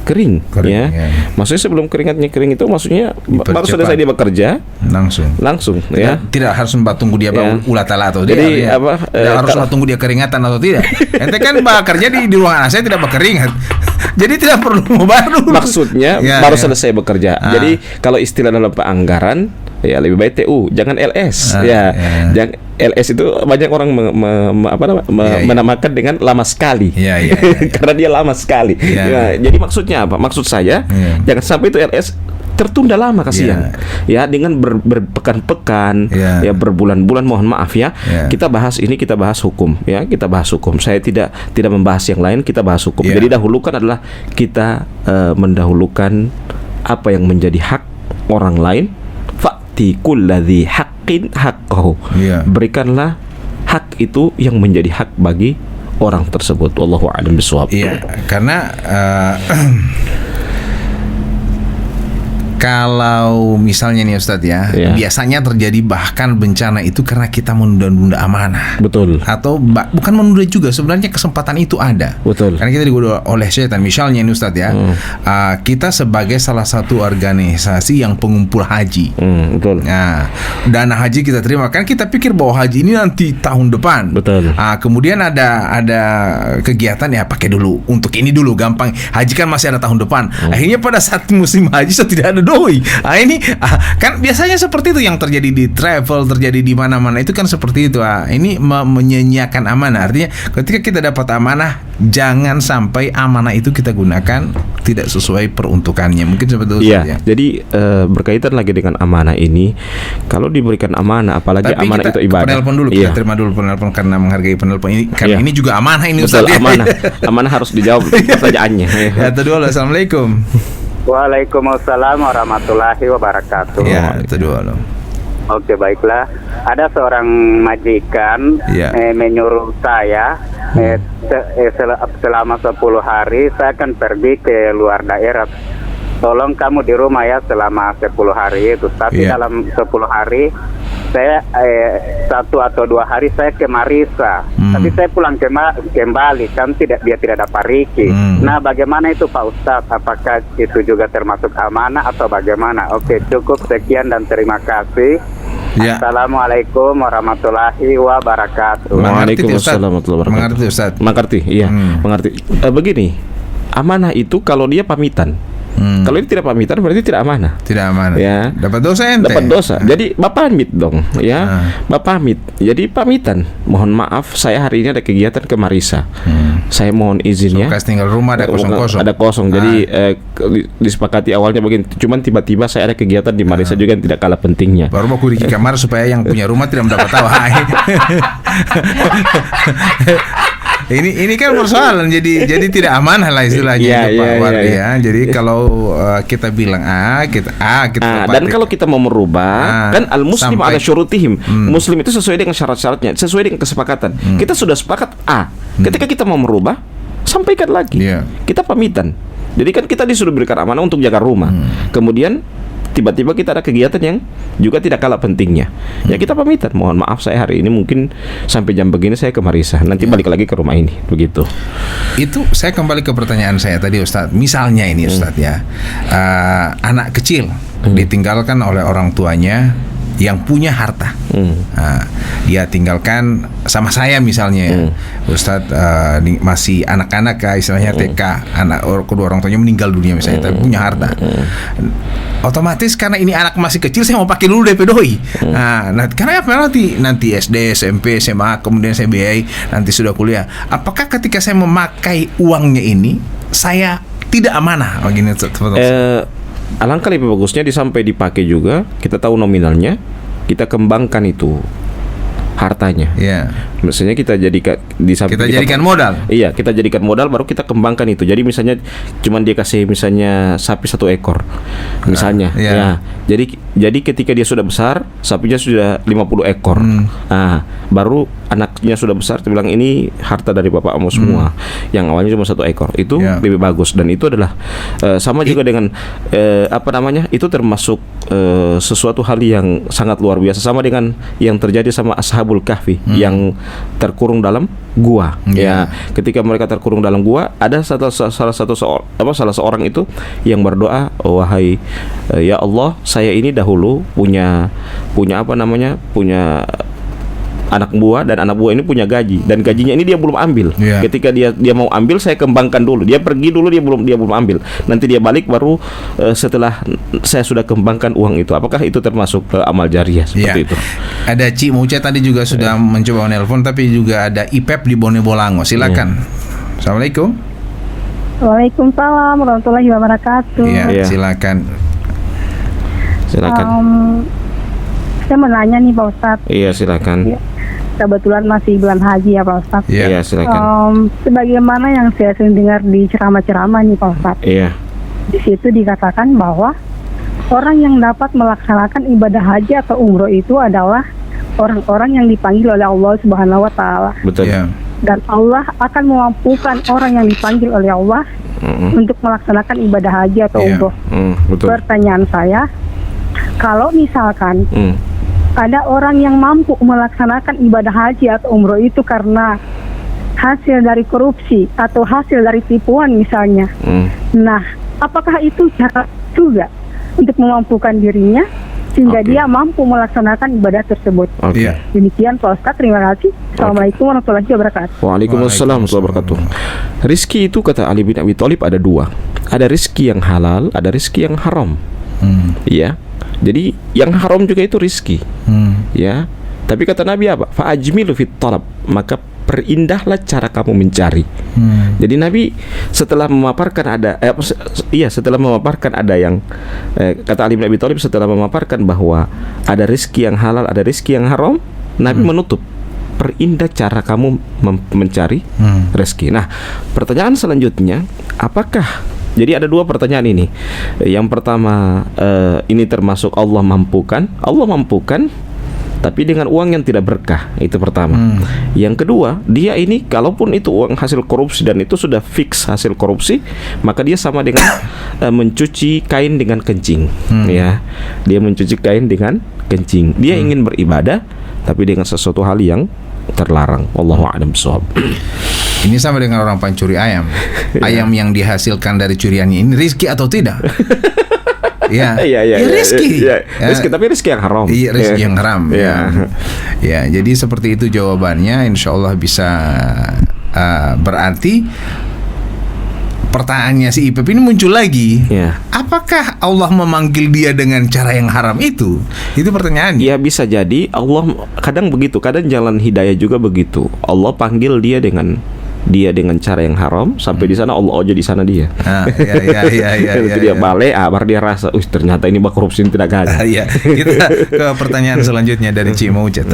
kering. Ya. Maksudnya sebelum keringatnya kering itu maksudnya baru selesai dia bekerja langsung ya. Tidak harus tunggu dia ulatala atau jadi dia, harus tunggu dia keringatan atau tidak. Ente kan bekerja di ruangan AC tidak berkeringat. Jadi tidak perlu baru. Maksudnya baru selesai bekerja. Jadi kalau istilah dalam anggaran ya lebih baik TU, jangan LS. Jangan LS itu banyak orang menamakan dengan lama sekali. Karena dia lama sekali. Jadi maksudnya apa? Maksud saya jangan sampai itu LS tertunda lama, kasihan. Ya, dengan berpekan-pekan, ya berbulan-bulan, mohon maaf ya. Kita bahas ini, kita bahas hukum, ya, kita bahas hukum. Saya tidak membahas yang lain, kita bahas hukum. Jadi dahulukan adalah kita mendahulukan apa yang menjadi hak orang lain. Fa'ti kulladzi haqqin haqqahu. Berikanlah hak itu yang menjadi hak bagi orang tersebut. Wallahu a'lam bishawab. Karena kalau misalnya nih Ustadz ya, biasanya terjadi bahkan bencana itu karena kita menunda-nunda amanah. Betul. Atau bukan menunda juga, sebenarnya kesempatan itu ada. Betul. Karena kita digoda oleh setan. Misalnya nih Ustadz ya, kita sebagai salah satu organisasi yang pengumpul haji. Betul. Nah, dana haji kita terima, kan kita pikir bahwa haji ini nanti tahun depan. Betul. Kemudian ada kegiatan ya, pakai dulu untuk ini dulu, gampang. Haji kan masih ada tahun depan. Akhirnya pada saat musim haji tidak ada doi. Ini kan biasanya seperti itu yang terjadi di travel, terjadi di mana-mana itu kan seperti itu. Ini menyanyiakan amanah. Artinya ketika kita dapat amanah, jangan sampai amanah itu kita gunakan tidak sesuai peruntukannya. Mungkin seperti itu. Ya. Jadi berkaitan lagi dengan amanah ini, kalau diberikan amanah, apalagi amanah itu ibadah. Penelpon dulu, kita terima dulu penelpon karena menghargai penelpon ini. Karena ini juga amanah ini. Betul, Ustaz. Amanah harus dijawab pertanyaannya. Assalamualaikum. Waalaikumsalam warahmatullahi wabarakatuh. Ya, itu dua loh. Oke, baiklah. Ada seorang majikan menyuruh saya selama 10 hari saya akan pergi ke luar daerah. Tolong kamu di rumah ya selama 10 hari itu. Tapi dalam 10 hari saya 1 atau 2 hari saya ke Marisa. Tapi saya pulang kembali kan dia tidak dapat Riki. Nah, bagaimana itu Pak Ustadz? Apakah itu juga termasuk amanah atau bagaimana? Oke, cukup sekian dan terima kasih. Assalamualaikum warahmatullahi wabarakatuh. Waalaikumsalam warahmatullahi wabarakatuh. Mengerti Ustaz? Mengerti, iya, mengerti. Begini, amanah itu kalau dia pamitan. Kalau dia tidak pamitan berarti tidak amanah. Tidak amanah. Ya. Dapat dosa ente. Dapat dosa. Jadi Bapak pamit dong, ya. Bapak pamit. Jadi pamitan. Mohon maaf, saya hari ini ada kegiatan ke Marisa. Saya mohon izin ya. Kas tinggal rumah ada kosong-kosong. Ada kosong. Jadi disepakati awalnya begini. Cuman tiba-tiba saya ada kegiatan di Marisa juga yang tidak kalah pentingnya. Baru mau kuriki kamar supaya yang punya rumah tidak mendapat tahu. Ini kan persoalan jadi tidak amanah lah istilahnya Pak Wardi ya. Jadi kalau kita bilang kita dan kalau kita mau merubah kan al-muslim ada syurutihim. Muslim itu sesuai dengan syarat-syaratnya, sesuai dengan kesepakatan. Kita sudah sepakat A. Ketika kita mau merubah, sampaikan lagi. Kita pamitan. Jadi kan kita disuruh berikan amanah untuk jaga rumah. Kemudian tiba-tiba kita ada kegiatan yang juga tidak kalah pentingnya. Ya kita pamitan, mohon maaf saya hari ini mungkin sampai jam begini saya ke Marisa, nanti balik lagi ke rumah ini, begitu. Itu saya kembali ke pertanyaan saya tadi Ustadz. Misalnya ini Ustadz ya, anak kecil ditinggalkan oleh orang tuanya yang punya harta. Dia tinggalkan sama saya misalnya Ustadz, masih anak-anak istilahnya TK, kedua orang tuanya meninggal dunia misalnya, tapi punya harta. Otomatis karena ini anak masih kecil, saya mau pakai dulu DP doi. Nah, karena apa nanti SD, SMP, SMA, kemudian saya biayai nanti sudah kuliah. Apakah ketika saya memakai uangnya ini saya tidak amanah? Begini, alangkah lebih bagusnya sampai dipakai juga, kita tahu nominalnya, kita kembangkan itu hartanya. Maksudnya kita jadikan modal. Iya, kita jadikan modal baru kita kembangkan itu. Jadi misalnya cuman dia kasih misalnya sapi 1 ekor. Misalnya. Ya. Jadi ketika dia sudah besar, sapinya sudah 50 ekor. Baru anaknya sudah besar, dia bilang ini harta dari bapakmu semua. Yang awalnya cuma 1 ekor. Itu lebih bagus dan itu adalah sama juga dengan itu termasuk sesuatu hal yang sangat luar biasa, sama dengan yang terjadi sama Ashabul Kahfi yang terkurung dalam gua. Ya, ketika mereka terkurung dalam gua, ada salah seorang itu yang berdoa, wahai ya Allah, saya ini dahulu punya anak buah, dan anak buah ini punya gaji, dan gajinya ini dia belum ambil. Ketika dia mau ambil, saya kembangkan dulu. Dia pergi dulu, dia belum ambil. Nanti dia balik baru setelah saya sudah kembangkan uang itu. Apakah itu termasuk amal jariah seperti itu? Ada Ci Muce tadi juga sudah mencoba menelpon, tapi juga ada Ipep di Bone Bolango. Silakan. Assalamualaikum. Waalaikumsalam warahmatullahi wabarakatuh. Silakan. Saya mau nanya nih Pak Ustadz. Iya, silakan. Kebetulan masih bulan haji ya Pak Ustadz. Iya, silakan. Sebagaimana yang saya sering dengar di ceramah-ceramah nih Pak Ustadz. Iya. Di situ dikatakan bahwa orang yang dapat melaksanakan ibadah haji atau umroh itu adalah orang-orang yang dipanggil oleh Allah Subhanahu wa taala. Betul. Dan Allah akan memampukan orang yang dipanggil oleh Allah untuk melaksanakan ibadah haji atau umroh. Betul. Pertanyaan saya, kalau misalkan ada orang yang mampu melaksanakan ibadah haji atau umroh itu karena hasil dari korupsi atau hasil dari tipuan misalnya, nah apakah itu cara juga untuk memampukan dirinya sehingga dia mampu melaksanakan ibadah tersebut? Demikian Pak Ustadz, terima kasih. Assalamualaikum warahmatullahi wabarakatuh. Waalaikumsalam warahmatullahi wabarakatuh. Rizki itu kata Ali bin Abi Thalib ada 2. Ada rizki yang halal, ada rizki yang haram. Ya. Jadi yang haram juga itu rizki. Ya. Tapi kata Nabi apa? Fa'ajmilu fit talab, maka perindahlah cara kamu mencari. Jadi Nabi setelah memaparkan ada yang kata Ali bin Abi Thalib, setelah memaparkan bahwa ada rizki yang halal, ada rizki yang haram, Nabi menutup, perindah cara kamu mencari rezeki. Nah, pertanyaan selanjutnya, apakah Jadi ada dua pertanyaan ini. Yang pertama, ini termasuk Allah mampukan? Allah mampukan, tapi dengan uang yang tidak berkah. Itu pertama. Yang kedua, dia ini kalaupun itu uang hasil korupsi dan itu sudah fix hasil korupsi, maka dia sama dengan mencuci kain dengan kencing. Ya, dia mencuci kain dengan kencing. Dia ingin beribadah, tapi dengan sesuatu hal yang terlarang. Wallahu a'lam bishawab. Ini sama dengan orang pencuri ayam. Ayam yang dihasilkan dari curiannya ini rezeki atau tidak? Ya, rezeki. Rezeki, tapi rezeki yang haram. Iya, rezeki yang haram. Ya, jadi seperti itu jawabannya. Insya Allah bisa berarti pertanyaannya si Ipep ini muncul lagi. Apakah Allah memanggil dia dengan cara yang haram itu? Itu pertanyaannya. Ya, bisa jadi Allah kadang begitu, kadang jalan hidayah juga begitu. Allah panggil dia dengan cara yang haram, sampai di sana Allah aja di sana dia. Dia balik, baru dia rasa, ternyata ini bak korupsi tidak ada. Kita ke pertanyaan selanjutnya dari Cimo Ucet.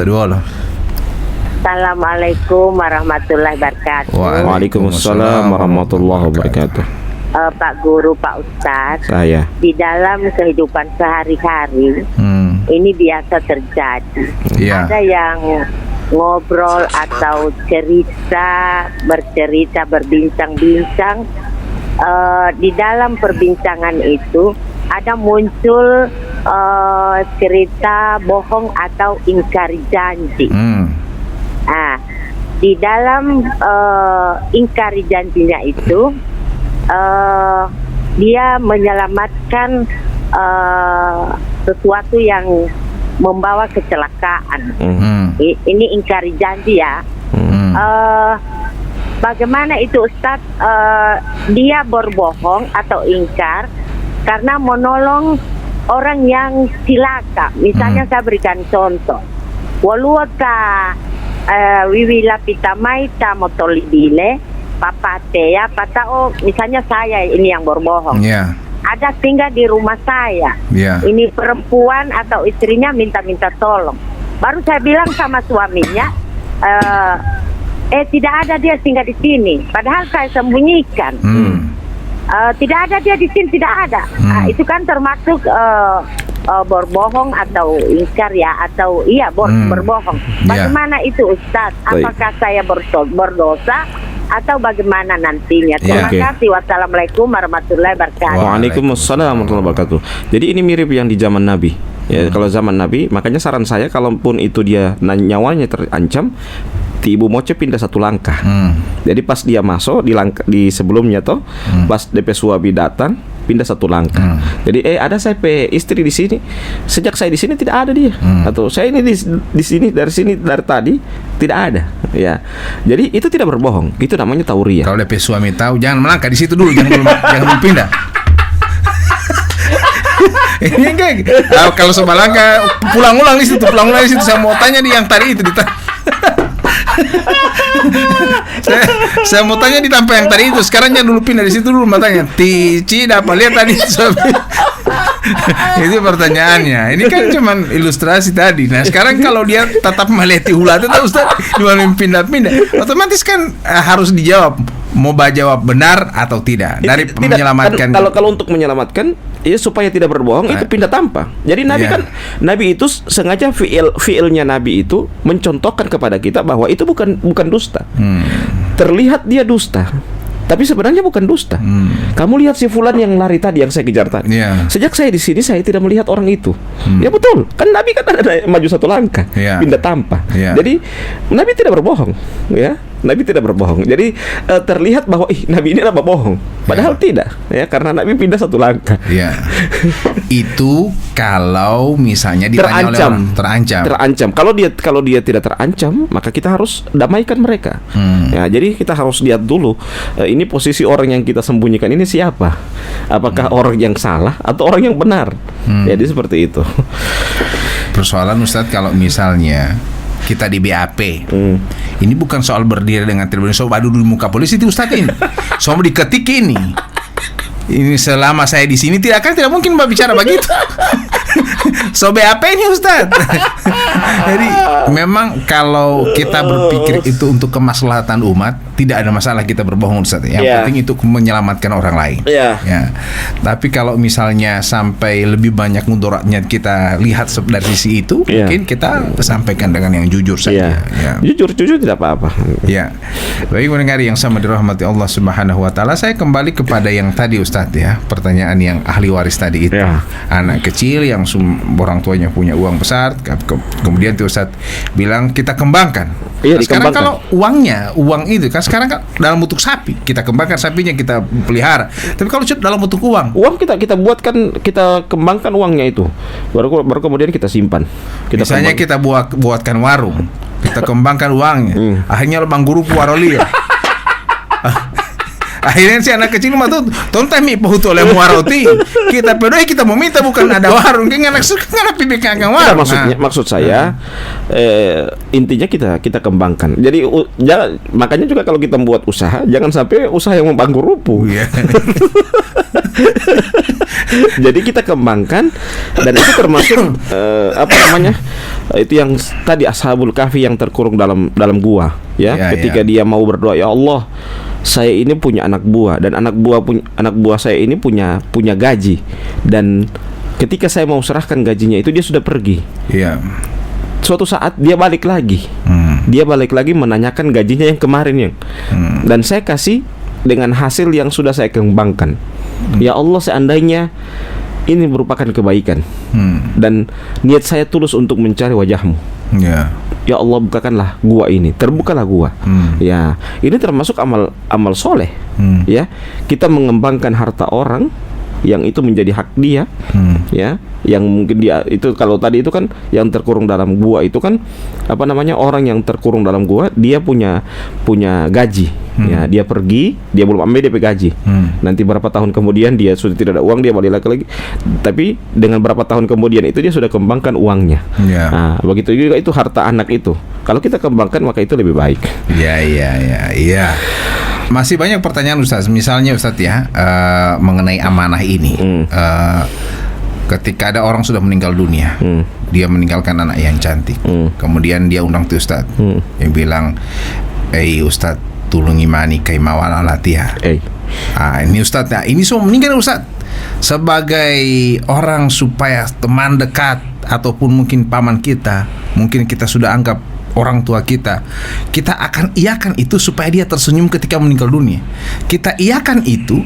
Assalamualaikum warahmatullahi wabarakatuh. Waalaikumsalam warahmatullahi wabarakatuh. Pak Guru, Pak Ustadz, saya di dalam kehidupan sehari-hari ini biasa terjadi. Ada yang ngobrol atau bercerita, berbincang-bincang. Di dalam perbincangan itu ada muncul cerita bohong atau ingkar janji. Di dalam ingkar janjinya itu dia menyelamatkan sesuatu yang membawa kecelakaan. Ini ingkari janji ya. Bagaimana itu Ustadz? Dia berbohong atau ingkar karena menolong orang yang cilaka. Misalnya saya berikan contoh. Waluaka wiwila pitamaita motolibile papate ya patao. Misalnya saya ini yang berbohong. Ada tinggal di rumah saya. Ini perempuan atau istrinya minta tolong. Baru saya bilang sama suaminya, tidak ada dia tinggal di sini. Padahal saya sembunyikan. Tidak ada dia di sini, tidak ada. Itu kan termasuk berbohong atau ingkar ya, atau berbohong. Bagaimana itu Ustadz? Apakah saya berdosa? Atau bagaimana nantinya? Terima kasih. Wassalamualaikum warahmatullahi wabarakatuh. Waalaikumsalam warahmatullahi wabarakatuh. Jadi ini mirip yang di zaman Nabi. Kalau zaman Nabi, makanya saran saya, kalaupun itu dia nyawanya terancam, Ibu Moce pindah satu langkah. Jadi pas dia masuk di sebelumnya pas DP suami datang, pindah satu langkah. Jadi ada saya istri di sini. Sejak saya di sini tidak ada dia. Atau saya ini di sini dari tadi tidak ada. Ya. Jadi itu tidak berbohong. Itu namanya tauriah. Kalau DP suami tahu, jangan melangkah di situ dulu, jangan pindah. Ini enggak. Kalau sama langkah pulang-ulang di situ, saya mau tanya nih yang tadi itu saya mau tanya di tanpa yang tadi itu. Sekarang jangan dulu pindah di situ dulu, matanya Tici dapat lihat tadi. Itu pertanyaannya. Ini kan cuman ilustrasi tadi. Nah sekarang kalau dia tetap meleti hula itu Ustaz, cuma pindah-pindah, otomatis kan harus dijawab, mau jawab benar atau tidak dari menyelamatkan. Kalau untuk menyelamatkan, ya supaya tidak berbohong, itu pindah tanpa. Jadi Nabi itu sengaja fiilnya Nabi itu mencontohkan kepada kita bahwa itu bukan dusta. Terlihat dia dusta, tapi sebenarnya bukan dusta. Kamu lihat si fulan yang lari tadi, yang saya kejar tadi. Sejak saya di sini, saya tidak melihat orang itu. Ya betul, kan Nabi kan ada maju satu langkah, pindah tanpa. Jadi Nabi tidak berbohong, ya. Nabi tidak berbohong. Jadi terlihat bahwa Nabi ini adalah bohong. Padahal tidak, ya, karena Nabi pindah satu langkah. Itu kalau misalnya ditanya oleh orang terancam. Kalau dia tidak terancam, maka kita harus damaikan mereka. Ya, jadi kita harus lihat dulu ini posisi orang yang kita sembunyikan ini siapa? Apakah orang yang salah atau orang yang benar? Jadi seperti itu. Persoalan Ustadz, kalau misalnya kita di BAP, ini bukan soal berdiri dengan tribun, soal adu di muka polisi itu Ustadz ini, soal diketik ini. Ini selama saya di sini tidak mungkin Mbak bicara begitu. So BAP ini Ustaz. Jadi memang kalau kita berpikir itu untuk kemaslahatan umat, tidak ada masalah kita berbohong Ustaz. Yang penting itu menyelamatkan orang lain. Ya. Tapi kalau misalnya sampai lebih banyak mudaratnya kita lihat dari sisi itu, mungkin kita sampaikan dengan yang jujur saja. Jujur tidak apa-apa. Ya. Baik pendengar yang sama dirahmati Allah Subhanahu wa taala, saya kembali kepada yang tadi Ustaz ya, pertanyaan yang ahli waris tadi itu. Anak kecil yang orang tuanya punya uang besar, kemudian tuh Ustaz bilang kita kembangkan. Sekarang kalau uang itu kan sekarang kan dalam bentuk sapi, kita kembangkan sapinya, kita pelihara. Tapi kalau dalam bentuk uang kita buatkan, kita kembangkan uangnya itu, baru kemudian kita simpan. Misalnya kita buatkan warung, kita kembangkan uangnya. Akhirnya Bang Guru Waroli. Akhirnya si anak kecil mah tuh tontami pahutu oleh muaroti. Kita pedoi, kita mau minta bukan ada warung, kan anak suka pibik akan warung. Maksud saya intinya kita kembangkan. Jadi makanya juga kalau kita membuat usaha, jangan sampai usaha yang membangkrutu. Jadi kita kembangkan, dan itu termasuk itu yang tadi Ashabul Kahfi yang terkurung dalam gua ketika dia mau berdoa, ya Allah, saya ini punya anak buah, dan anak buah saya ini punya gaji, dan ketika saya mau serahkan gajinya itu dia sudah pergi. Suatu saat dia balik lagi. Dia balik lagi menanyakan gajinya yang kemarin dan saya kasih dengan hasil yang sudah saya kembangkan. Ya Allah, seandainya ini merupakan kebaikan dan niat saya tulus untuk mencari wajahmu. Ya Allah, bukakanlah gua ini, terbukalah gua. Ya, ini termasuk amal soleh. Ya, kita mengembangkan harta orang yang itu menjadi hak dia. Ya, yang mungkin dia itu, kalau tadi itu kan yang terkurung dalam gua itu kan orang yang terkurung dalam gua, dia punya gaji. Ya, dia pergi, dia belum ambil DP gaji. Nanti berapa tahun kemudian dia sudah tidak ada uang, dia balik lagi. Tapi dengan berapa tahun kemudian itu dia sudah kembangkan uangnya. Nah, begitu juga itu harta anak itu. Kalau kita kembangkan maka itu lebih baik. Iya. Masih banyak pertanyaan Ustaz. Misalnya Ustaz ya, mengenai amanah ini. Ketika ada orang sudah meninggal dunia, dia meninggalkan anak yang cantik. Kemudian dia undang tuh Ustaz, yang bilang, Ustaz, tulungi mani kai mawala latiha. Ini Ustaz, ini semua meninggal Ustaz. Sebagai orang supaya teman dekat ataupun mungkin paman kita, mungkin kita sudah anggap orang tua kita akan iakan itu supaya dia tersenyum ketika meninggal dunia. Kita iakan itu,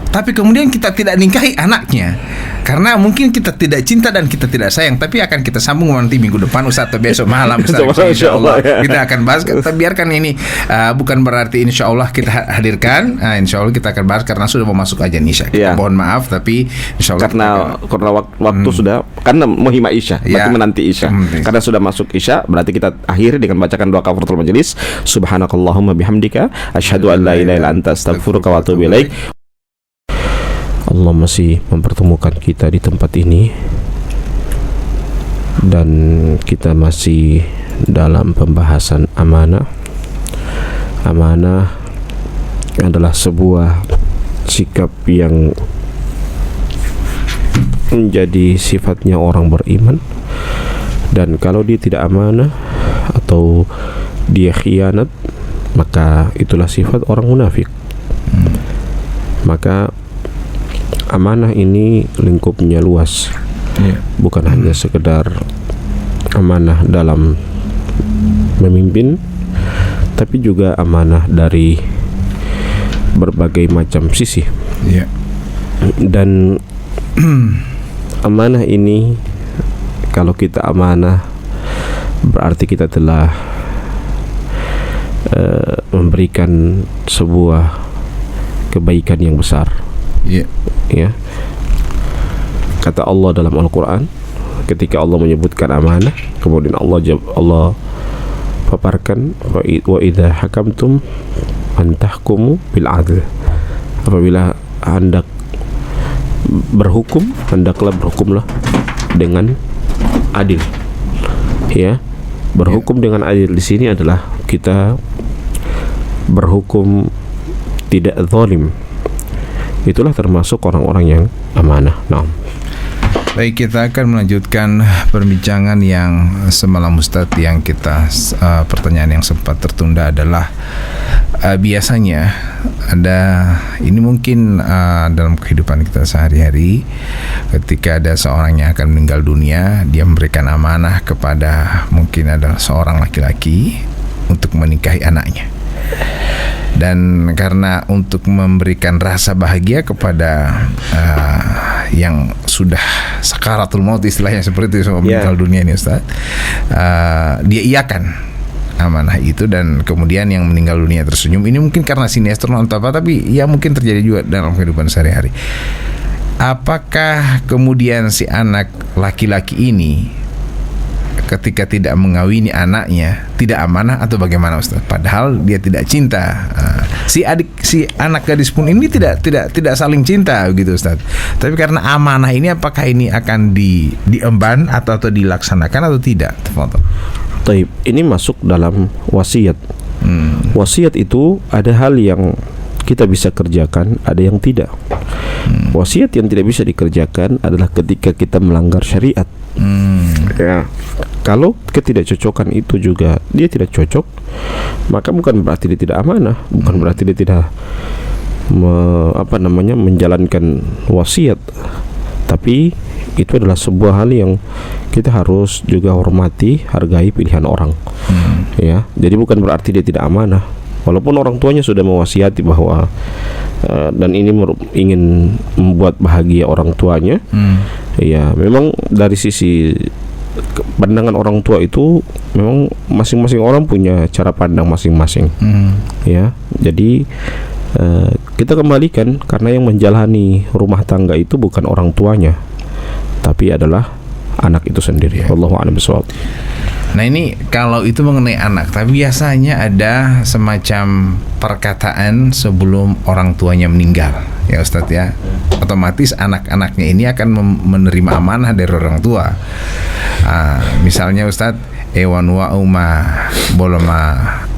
tapi kemudian kita tidak nikahi anaknya karena mungkin kita tidak cinta dan kita tidak sayang. Tapi akan kita sambung nanti minggu depan Ustaz, atau besok malam Ustaz, insyaallah kita akan bahas. Kita biarkan ini bukan berarti insyaallah kita hadirkan. Insyaallah kita akan bahas karena sudah mau masuk ajan Isya. Kita mohon maaf, tapi insyaallah karena waktu sudah, karena muhima Isya, berarti menanti Isya. Karena sudah masuk Isya, berarti kita akhiri dengan bacakan doa kafaratul majelis. Subhanakallahumma bihamdika asyhadu an la ilaha illa anta astaghfiruka wa atubu ilaik. Allah masih mempertemukan kita di tempat ini, dan kita masih dalam pembahasan amanah. Amanah adalah sebuah sikap yang menjadi sifatnya orang beriman, dan kalau dia tidak amanah atau dia khianat, maka itulah sifat orang munafik. Maka amanah ini lingkupnya luas, bukan hanya sekedar amanah dalam memimpin, tapi juga amanah dari berbagai macam sisi. Dan amanah ini, kalau kita amanah, berarti kita telah memberikan sebuah kebaikan yang besar. Ya, kata Allah dalam Al-Quran, ketika Allah menyebutkan amanah, kemudian Allah paparkan, wa idza hakamtum an tahkumu bil adl. Apabila hendak berhukum, hendaklah berhukumlah dengan adil. Ya, berhukum dengan adil di sini adalah kita berhukum tidak zalim, itulah termasuk orang-orang yang amanah. Nah, baik, kita akan melanjutkan perbincangan yang semalam Ustadz. Yang kita pertanyaan yang sempat tertunda adalah biasanya ada, ini mungkin dalam kehidupan kita sehari-hari, ketika ada seorang yang akan meninggal dunia, dia memberikan amanah kepada mungkin adalah seorang laki-laki untuk menikahi anaknya. Dan karena untuk memberikan rasa bahagia kepada yang sudah sakaratul maut, istilahnya seperti itu, meninggal dunia ini Ustaz, dia iakan amanah itu, dan kemudian yang meninggal dunia tersenyum. Ini mungkin karena sinetron atau apa, tapi ya mungkin terjadi juga dalam kehidupan sehari-hari. Apakah kemudian si anak laki-laki ini ketika tidak mengawini anaknya tidak amanah atau bagaimana Ustaz? Padahal dia tidak cinta. Si anak gadis pun ini tidak saling cinta gitu Ustaz. Tapi karena amanah ini, apakah ini akan diemban atau dilaksanakan atau tidak? Taib, ini masuk dalam wasiat. Wasiat itu ada hal yang kita bisa kerjakan, ada yang tidak. Wasiat yang tidak bisa dikerjakan adalah ketika kita melanggar syariat. Ya, kalau ketidakcocokan itu juga dia tidak cocok, maka bukan berarti dia tidak amanah, bukan berarti dia tidak menjalankan wasiat, tapi itu adalah sebuah hal yang kita harus juga hormati, hargai pilihan orang. Ya, jadi bukan berarti dia tidak amanah, walaupun orang tuanya sudah mewasiati bahwa dan ini ingin membuat bahagia orang tuanya. Ya, memang dari sisi pandangan orang tua itu memang masing-masing orang punya cara pandang masing-masing. Ya, jadi kita kembalikan, karena yang menjalani rumah tangga itu bukan orang tuanya, tapi adalah anak itu sendiri. Wallahu a'lam bishawab. Nah, ini kalau itu mengenai anak, tapi biasanya ada semacam perkataan sebelum orang tuanya meninggal, ya Ustadz ya. Otomatis anak-anaknya ini akan menerima amanah dari orang tua. Misalnya Ustadz, ewan wa uma boloma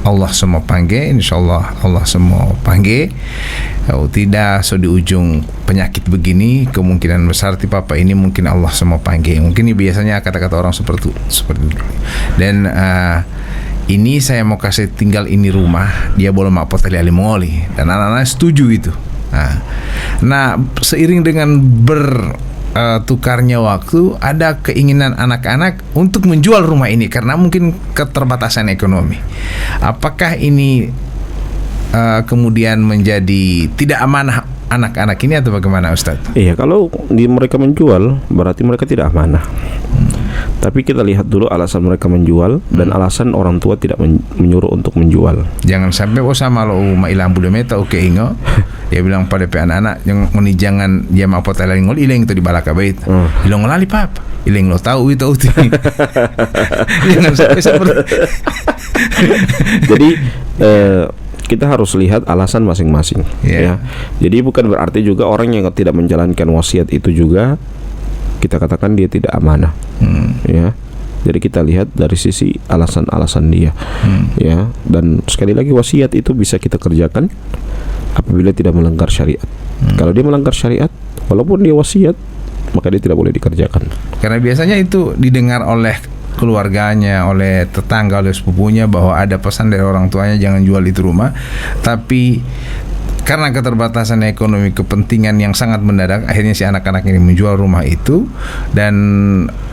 Allah semua panggil, insyaallah Allah semua panggil. Kalau tidak, so di ujung penyakit begini, kemungkinan besar ti papa ini mungkin Allah semua panggil. Mungkin ini biasanya kata-kata orang seperti itu. Dan ini saya mau kasih tinggal ini rumah, dia boleh mapotali ali mongoli, dan anak-anak setuju itu. Nah, seiring dengan tukarnya waktu, ada keinginan anak-anak untuk menjual rumah ini karena mungkin keterbatasan ekonomi. Apakah ini kemudian menjadi tidak amanah anak-anak ini atau bagaimana Ustaz? Iya, kalau mereka menjual berarti mereka tidak amanah. Tapi kita lihat dulu alasan mereka menjual dan alasan orang tua tidak menyuruh untuk menjual. Jangan sampai sama lo mailang bulu meta oke ingo. Dia bilang pada anak-anak yang jangan dia mau potong ngol ileng itu di balaka bait. Ilong lali pap. Ileng lo tahu itu. Jangan sampai seperti. Jadi kita harus lihat alasan masing-masing. Ya. Jadi bukan berarti juga orang yang tidak menjalankan wasiat itu juga kita katakan dia tidak amanah. Ya. Jadi kita lihat dari sisi alasan-alasan dia. Ya, dan sekali lagi wasiat itu bisa kita kerjakan apabila tidak melanggar syariat. Kalau dia melanggar syariat, walaupun dia wasiat, maka dia tidak boleh dikerjakan. Karena biasanya itu didengar oleh keluarganya, oleh tetangga, oleh sepupunya bahwa ada pesan dari orang tuanya jangan jual itu rumah. Tapi karena keterbatasan ekonomi, kepentingan yang sangat mendadak, akhirnya si anak-anak ini menjual rumah itu, dan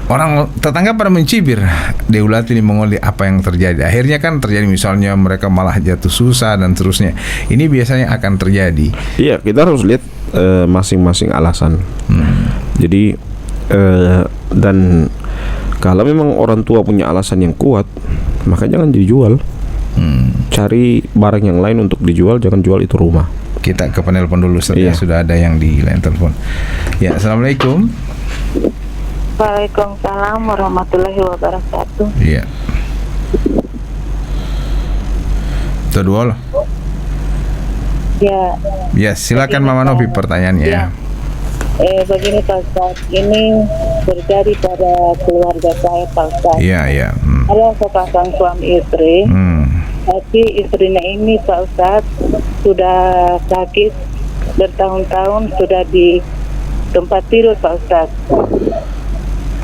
orang tetangga pada mencibir, deulat ini mengoli apa yang terjadi. Akhirnya kan terjadi misalnya mereka malah jatuh susah dan seterusnya. Ini biasanya akan terjadi. Iya, kita harus lihat masing-masing alasan. Jadi dan kalau memang orang tua punya alasan yang kuat, maka jangan dijual. Cari barang yang lain untuk dijual, jangan jual itu rumah. Kita ke penelpon dulu Ustaz. Sudah ada yang di line telepon. Ya, assalamualaikum. Waalaikumsalam warahmatullahi wabarakatuh. Iya. Tadwal. Ya. Ya, silakan Mama Novi pertanyaannya. Ya. Begini Pak Ustaz, ini terjadi pada keluarga saya Pak Ustaz. Iya. Ada sepasang suami istri. Tapi istrinya ini Pak Ustaz sudah sakit bertahun-tahun sudah di tempat tidur Pak Ustadz.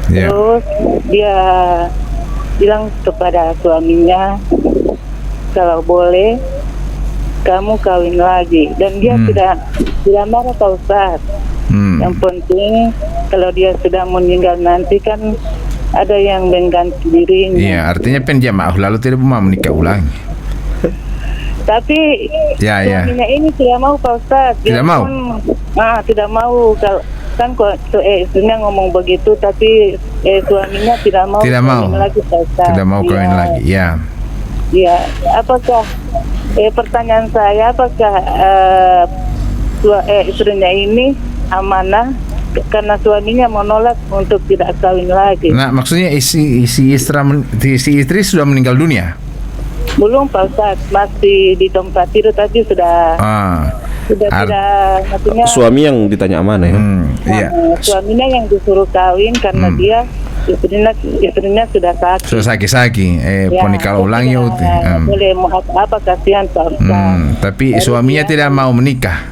Terus dia bilang kepada suaminya kalau boleh kamu kawin lagi, dan dia tidak marah Pak Ustadz. Yang penting kalau dia sudah meninggal nanti kan ada yang mengganti dirinya. Iya, artinya dia maaf lalu tidak mau menikah ulang. Tapi suaminya ini tidak mau Pak Ustadz. Tidak mau? Tidak mau. Kalau kan istrinya ngomong begitu, tapi suaminya tidak mau kawin lagi Pak Ustadz. Tidak mau kawin lagi, ya. Ya, apakah pertanyaan saya, apakah istrinya ini amanah karena suaminya menolak untuk tidak kawin lagi? Nah, maksudnya si istri sudah meninggal dunia? Belum Pak Ustadz, masih di tempat tidur, tapi sudah tidak, maksudnya suami yang ditanya amanah ya? Iya. Suaminya yang disuruh kawin karena dia istrinya sudah sakit. Sudah sakit-sakit, ponikal ulang ya. Boleh apa kasihan Pak Ustadz. Tapi suaminya tidak mau menikah.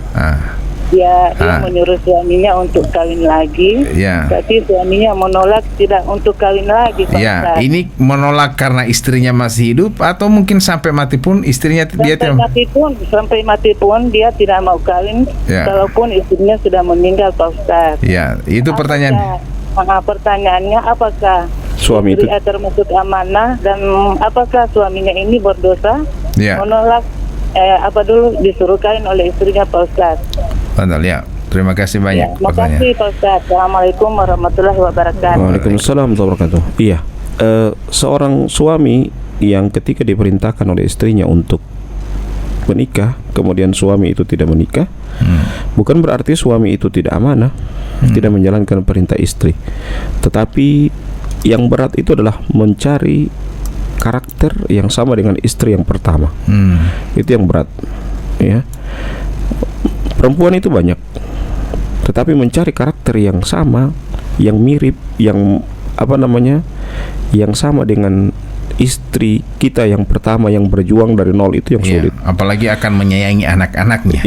Dia menyuruh suaminya untuk kawin lagi, tapi suaminya menolak tidak untuk kawin lagi. Ya, ini menolak karena istrinya masih hidup atau mungkin sampai mati pun istrinya sampai mati pun dia tidak mau kawin, kalaupun istrinya sudah meninggal Pak Ustadz. Ya, itu pertanyaan. Pertanyaannya apakah suami itu termasuk amanah, dan apakah suaminya ini berdosa menolak disuruh kawin oleh istrinya Pak Ustadz? Betul ya. Terima kasih banyak. Terima kasih Pak Ustadz. Assalamualaikum warahmatullahi wabarakatuh. Waalaikumsalam warahmatullahi wabarakatuh. Iya, seorang suami yang ketika diperintahkan oleh istrinya untuk menikah, kemudian suami itu tidak menikah, bukan berarti suami itu tidak amanah, tidak menjalankan perintah istri. Tetapi yang berat itu adalah mencari karakter yang sama dengan istri yang pertama. Itu yang berat, ya. Perempuan itu banyak, tetapi mencari karakter yang sama, yang mirip, yang yang sama dengan istri kita yang pertama yang berjuang dari nol, itu yang sulit. Apalagi akan menyayangi anak-anaknya.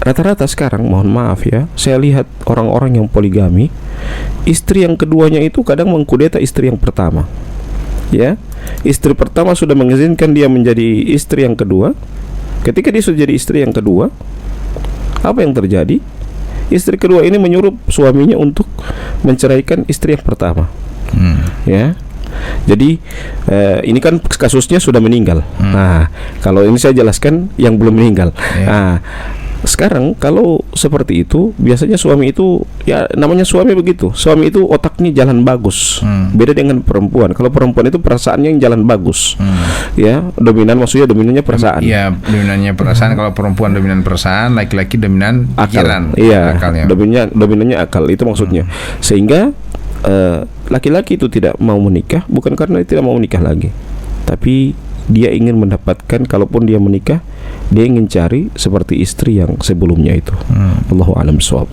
Rata-rata sekarang, mohon maaf ya, saya lihat orang-orang yang poligami, istri yang keduanya itu kadang mengkudeta istri yang pertama. Ya, istri pertama sudah mengizinkan dia menjadi istri yang kedua. Ketika dia sudah jadi istri yang kedua, apa yang terjadi? Istri kedua ini menyuruh suaminya untuk menceraikan istri yang pertama. Ya, jadi ini kan kasusnya sudah meninggal. Nah, kalau ini saya jelaskan yang belum meninggal. Nah, sekarang kalau seperti itu, biasanya suami itu, ya namanya suami begitu, suami itu otaknya jalan bagus, beda dengan perempuan. Kalau perempuan itu perasaannya yang jalan bagus, ya dominan, maksudnya dominannya perasaan. Iya, dominannya perasaan. Kalau perempuan dominan perasaan, laki-laki dominan pikiran. Iya, dominannya akal, itu maksudnya. Sehingga laki-laki itu tidak mau menikah bukan karena dia tidak mau menikah lagi, tapi dia ingin mendapatkan, kalaupun dia menikah, dia ingin cari seperti istri yang sebelumnya itu. Allahu a'lam bishawab.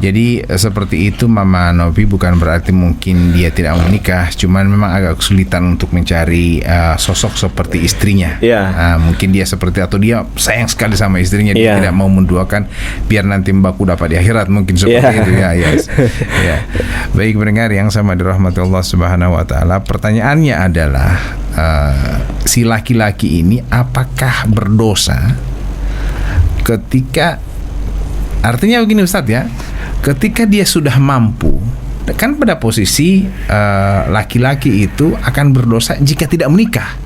Jadi seperti itu Mama Novi, bukan berarti mungkin dia tidak mau menikah, cuman memang agak kesulitan untuk mencari sosok seperti istrinya. Mungkin dia seperti, atau dia sayang sekali sama istrinya, dia tidak mau menduakan biar nanti mbakku dapat di akhirat, mungkin seperti itu ya. Baik pendengar yang sama dirahmati Allah Subhanahu wa taala, pertanyaannya adalah si laki-laki ini apakah berdosa ketika, artinya begini Ustadz ya, ketika dia sudah mampu, kan pada posisi laki-laki itu akan berdosa jika tidak menikah.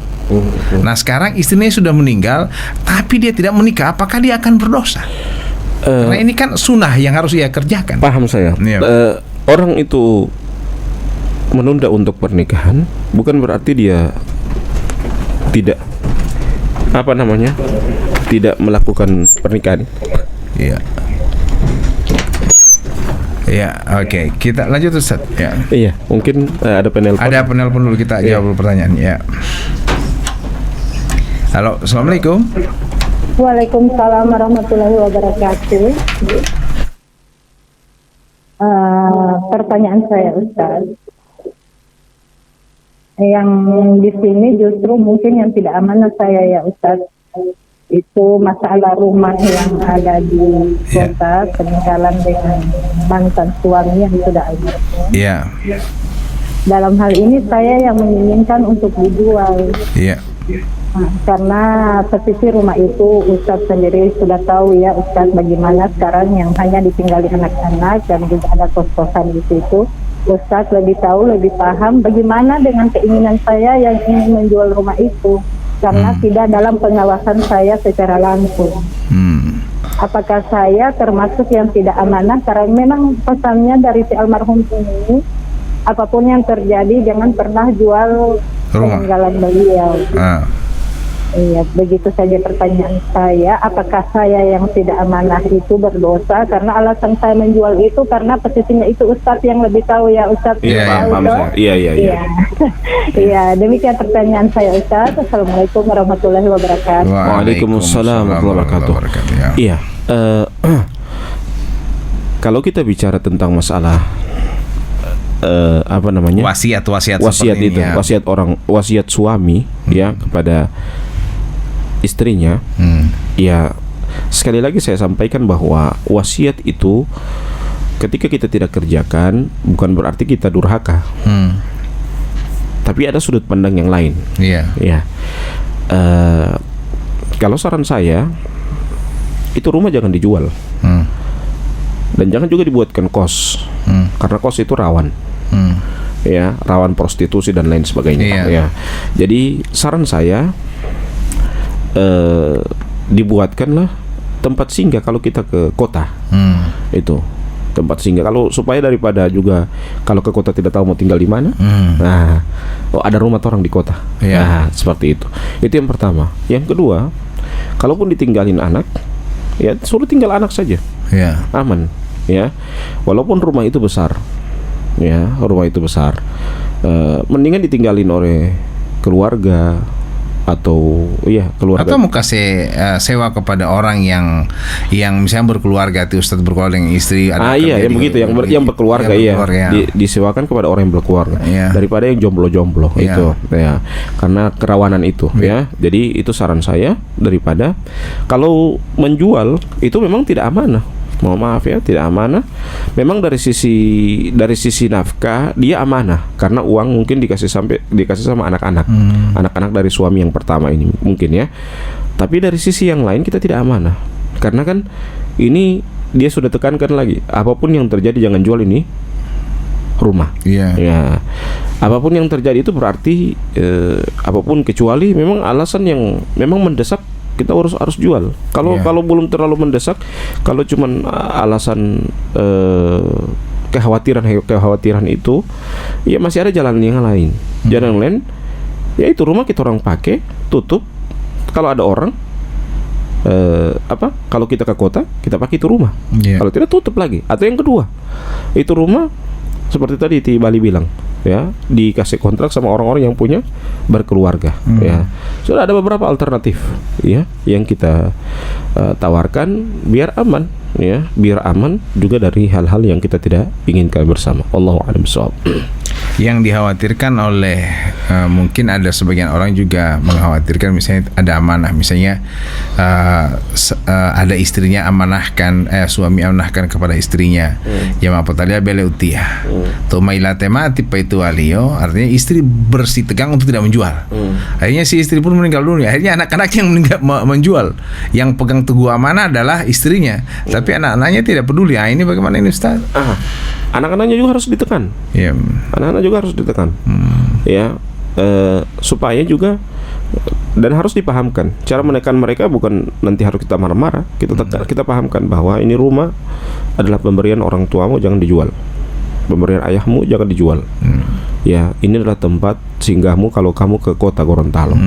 Nah sekarang istrinya sudah meninggal tapi dia tidak menikah, apakah dia akan berdosa? Karena ini kan sunnah yang harus ia kerjakan. Paham saya. Orang itu menunda untuk pernikahan bukan berarti dia tidak tidak melakukan pernikahan. Ya, oke. Kita lanjut Ustaz. Iya, mungkin ada penelpon. Ada penelpon dulu, kita jawab dulu pertanyaan. Ya. Halo, assalamualaikum. Waalaikumsalam warahmatullahi wabarakatuh. Pertanyaan saya Ustaz, yang di sini justru mungkin yang tidak amanah saya ya Ustaz. itu masalah rumah yang ada di kota peninggalan dengan mantan suami yang sudah almarhum. Iya. Dalam hal ini saya yang menginginkan untuk dijual. Iya. Nah, karena posisi rumah itu Ustadz sendiri sudah tahu ya Ustadz bagaimana sekarang yang hanya ditinggali anak-anak dan juga ada kos-kosan di situ. Ustadz lebih tahu, lebih paham bagaimana dengan keinginan saya yang ingin menjual rumah itu. Karena tidak dalam pengawasan saya secara langsung. Apakah saya termasuk yang tidak amanah? Karena memang pesannya dari si almarhum ini, apapun yang terjadi jangan pernah jual peninggalan beliau. Iya, begitu saja pertanyaan saya. Apakah saya yang tidak amanah itu berdosa? Karena alasan saya menjual itu karena posisinya itu Ustadz yang lebih tahu ya Ustadz. Iya. Iya, demikian pertanyaan saya Ustadz. Assalamualaikum warahmatullahi wabarakatuh. Waalaikumsalam warahmatullahi wabarakatuh. Iya. Kalau kita bicara tentang masalah wasiat itu, wasiat suami ya kepada istrinya, ya sekali lagi saya sampaikan bahwa wasiat itu ketika kita tidak kerjakan bukan berarti kita durhaka, tapi ada sudut pandang yang lain. Kalau saran saya itu rumah jangan dijual, dan jangan juga dibuatkan kos, karena kos itu rawan. Ya, rawan prostitusi dan lain sebagainya. Ya, jadi saran saya dibuatkanlah tempat singgah kalau kita ke kota. Itu tempat singgah kalau supaya daripada juga kalau ke kota tidak tahu mau tinggal di mana. Nah, ada rumah orang di kota. Nah, seperti itu. Itu yang pertama. Yang kedua, kalaupun ditinggalin anak, ya suruh tinggal anak saja. Aman. Ya, walaupun rumah itu besar. Ya, rumah itu besar. Mendingan ditinggalin oleh keluarga atau keluarga. Atau mau kasih sewa kepada orang yang misalnya berkeluarga, Ustadz berkeluarga dengan istri. Yang begitu, yang berkeluarga, disewakan kepada orang yang berkeluarga daripada yang jomblo-jomblo itu, ya, karena kerawanan itu, ya. Jadi itu saran saya daripada kalau menjual itu memang tidak amanah. Mohon maaf ya, tidak amanah. Memang dari sisi nafkah dia amanah karena uang mungkin dikasih sama anak-anak, anak-anak dari suami yang pertama ini mungkin ya. Tapi dari sisi yang lain kita tidak amanah karena kan ini dia sudah tekankan lagi, apapun yang terjadi jangan jual ini rumah. Ya, apapun yang terjadi itu berarti apapun kecuali memang alasan yang memang mendesak kita harus jual. Kalau belum terlalu mendesak, kalau cuman alasan kekhawatiran itu, ya masih ada jalan yang lain. Jalan yang lain, ya itu rumah kita orang pakai, tutup. Kalau ada orang, kalau kita ke kota, kita pakai itu rumah. Kalau tidak tutup lagi. Atau yang kedua, itu rumah seperti tadi Ti Bali bilang, ya, dikasih kontrak sama orang-orang yang punya berkeluarga. Ya, sudah ada beberapa alternatif, ya, yang kita tawarkan biar aman, ya, biar aman juga dari hal-hal yang kita tidak inginkan bersama. Allahu a'lam bishawab. Yang dikhawatirkan oleh mungkin ada sebagian orang juga mengkhawatirkan misalnya ada amanah, misalnya ada istrinya amanahkan, suami amanahkan kepada istrinya, jamaah petalia beleutia, tomaila temati paitu alio, artinya istri bersih tegang untuk tidak menjual. Akhirnya si istri pun meninggal dunia. Akhirnya anak-anak yang menjual, yang pegang teguh amanah adalah istrinya, tapi anak-anaknya tidak peduli. Ini bagaimana ini Ustaz? Anak-anaknya juga harus ditekan. Anak-anak juga harus ditekan. Ya, supaya juga dan harus dipahamkan. Cara menekan mereka bukan nanti harus kita marah-marah. Kita pahamkan bahwa ini rumah adalah pemberian orang tuamu, jangan dijual. Pemberian ayahmu jangan dijual. Ya, ini adalah tempat singgahmu kalau kamu ke kota Gorontalo.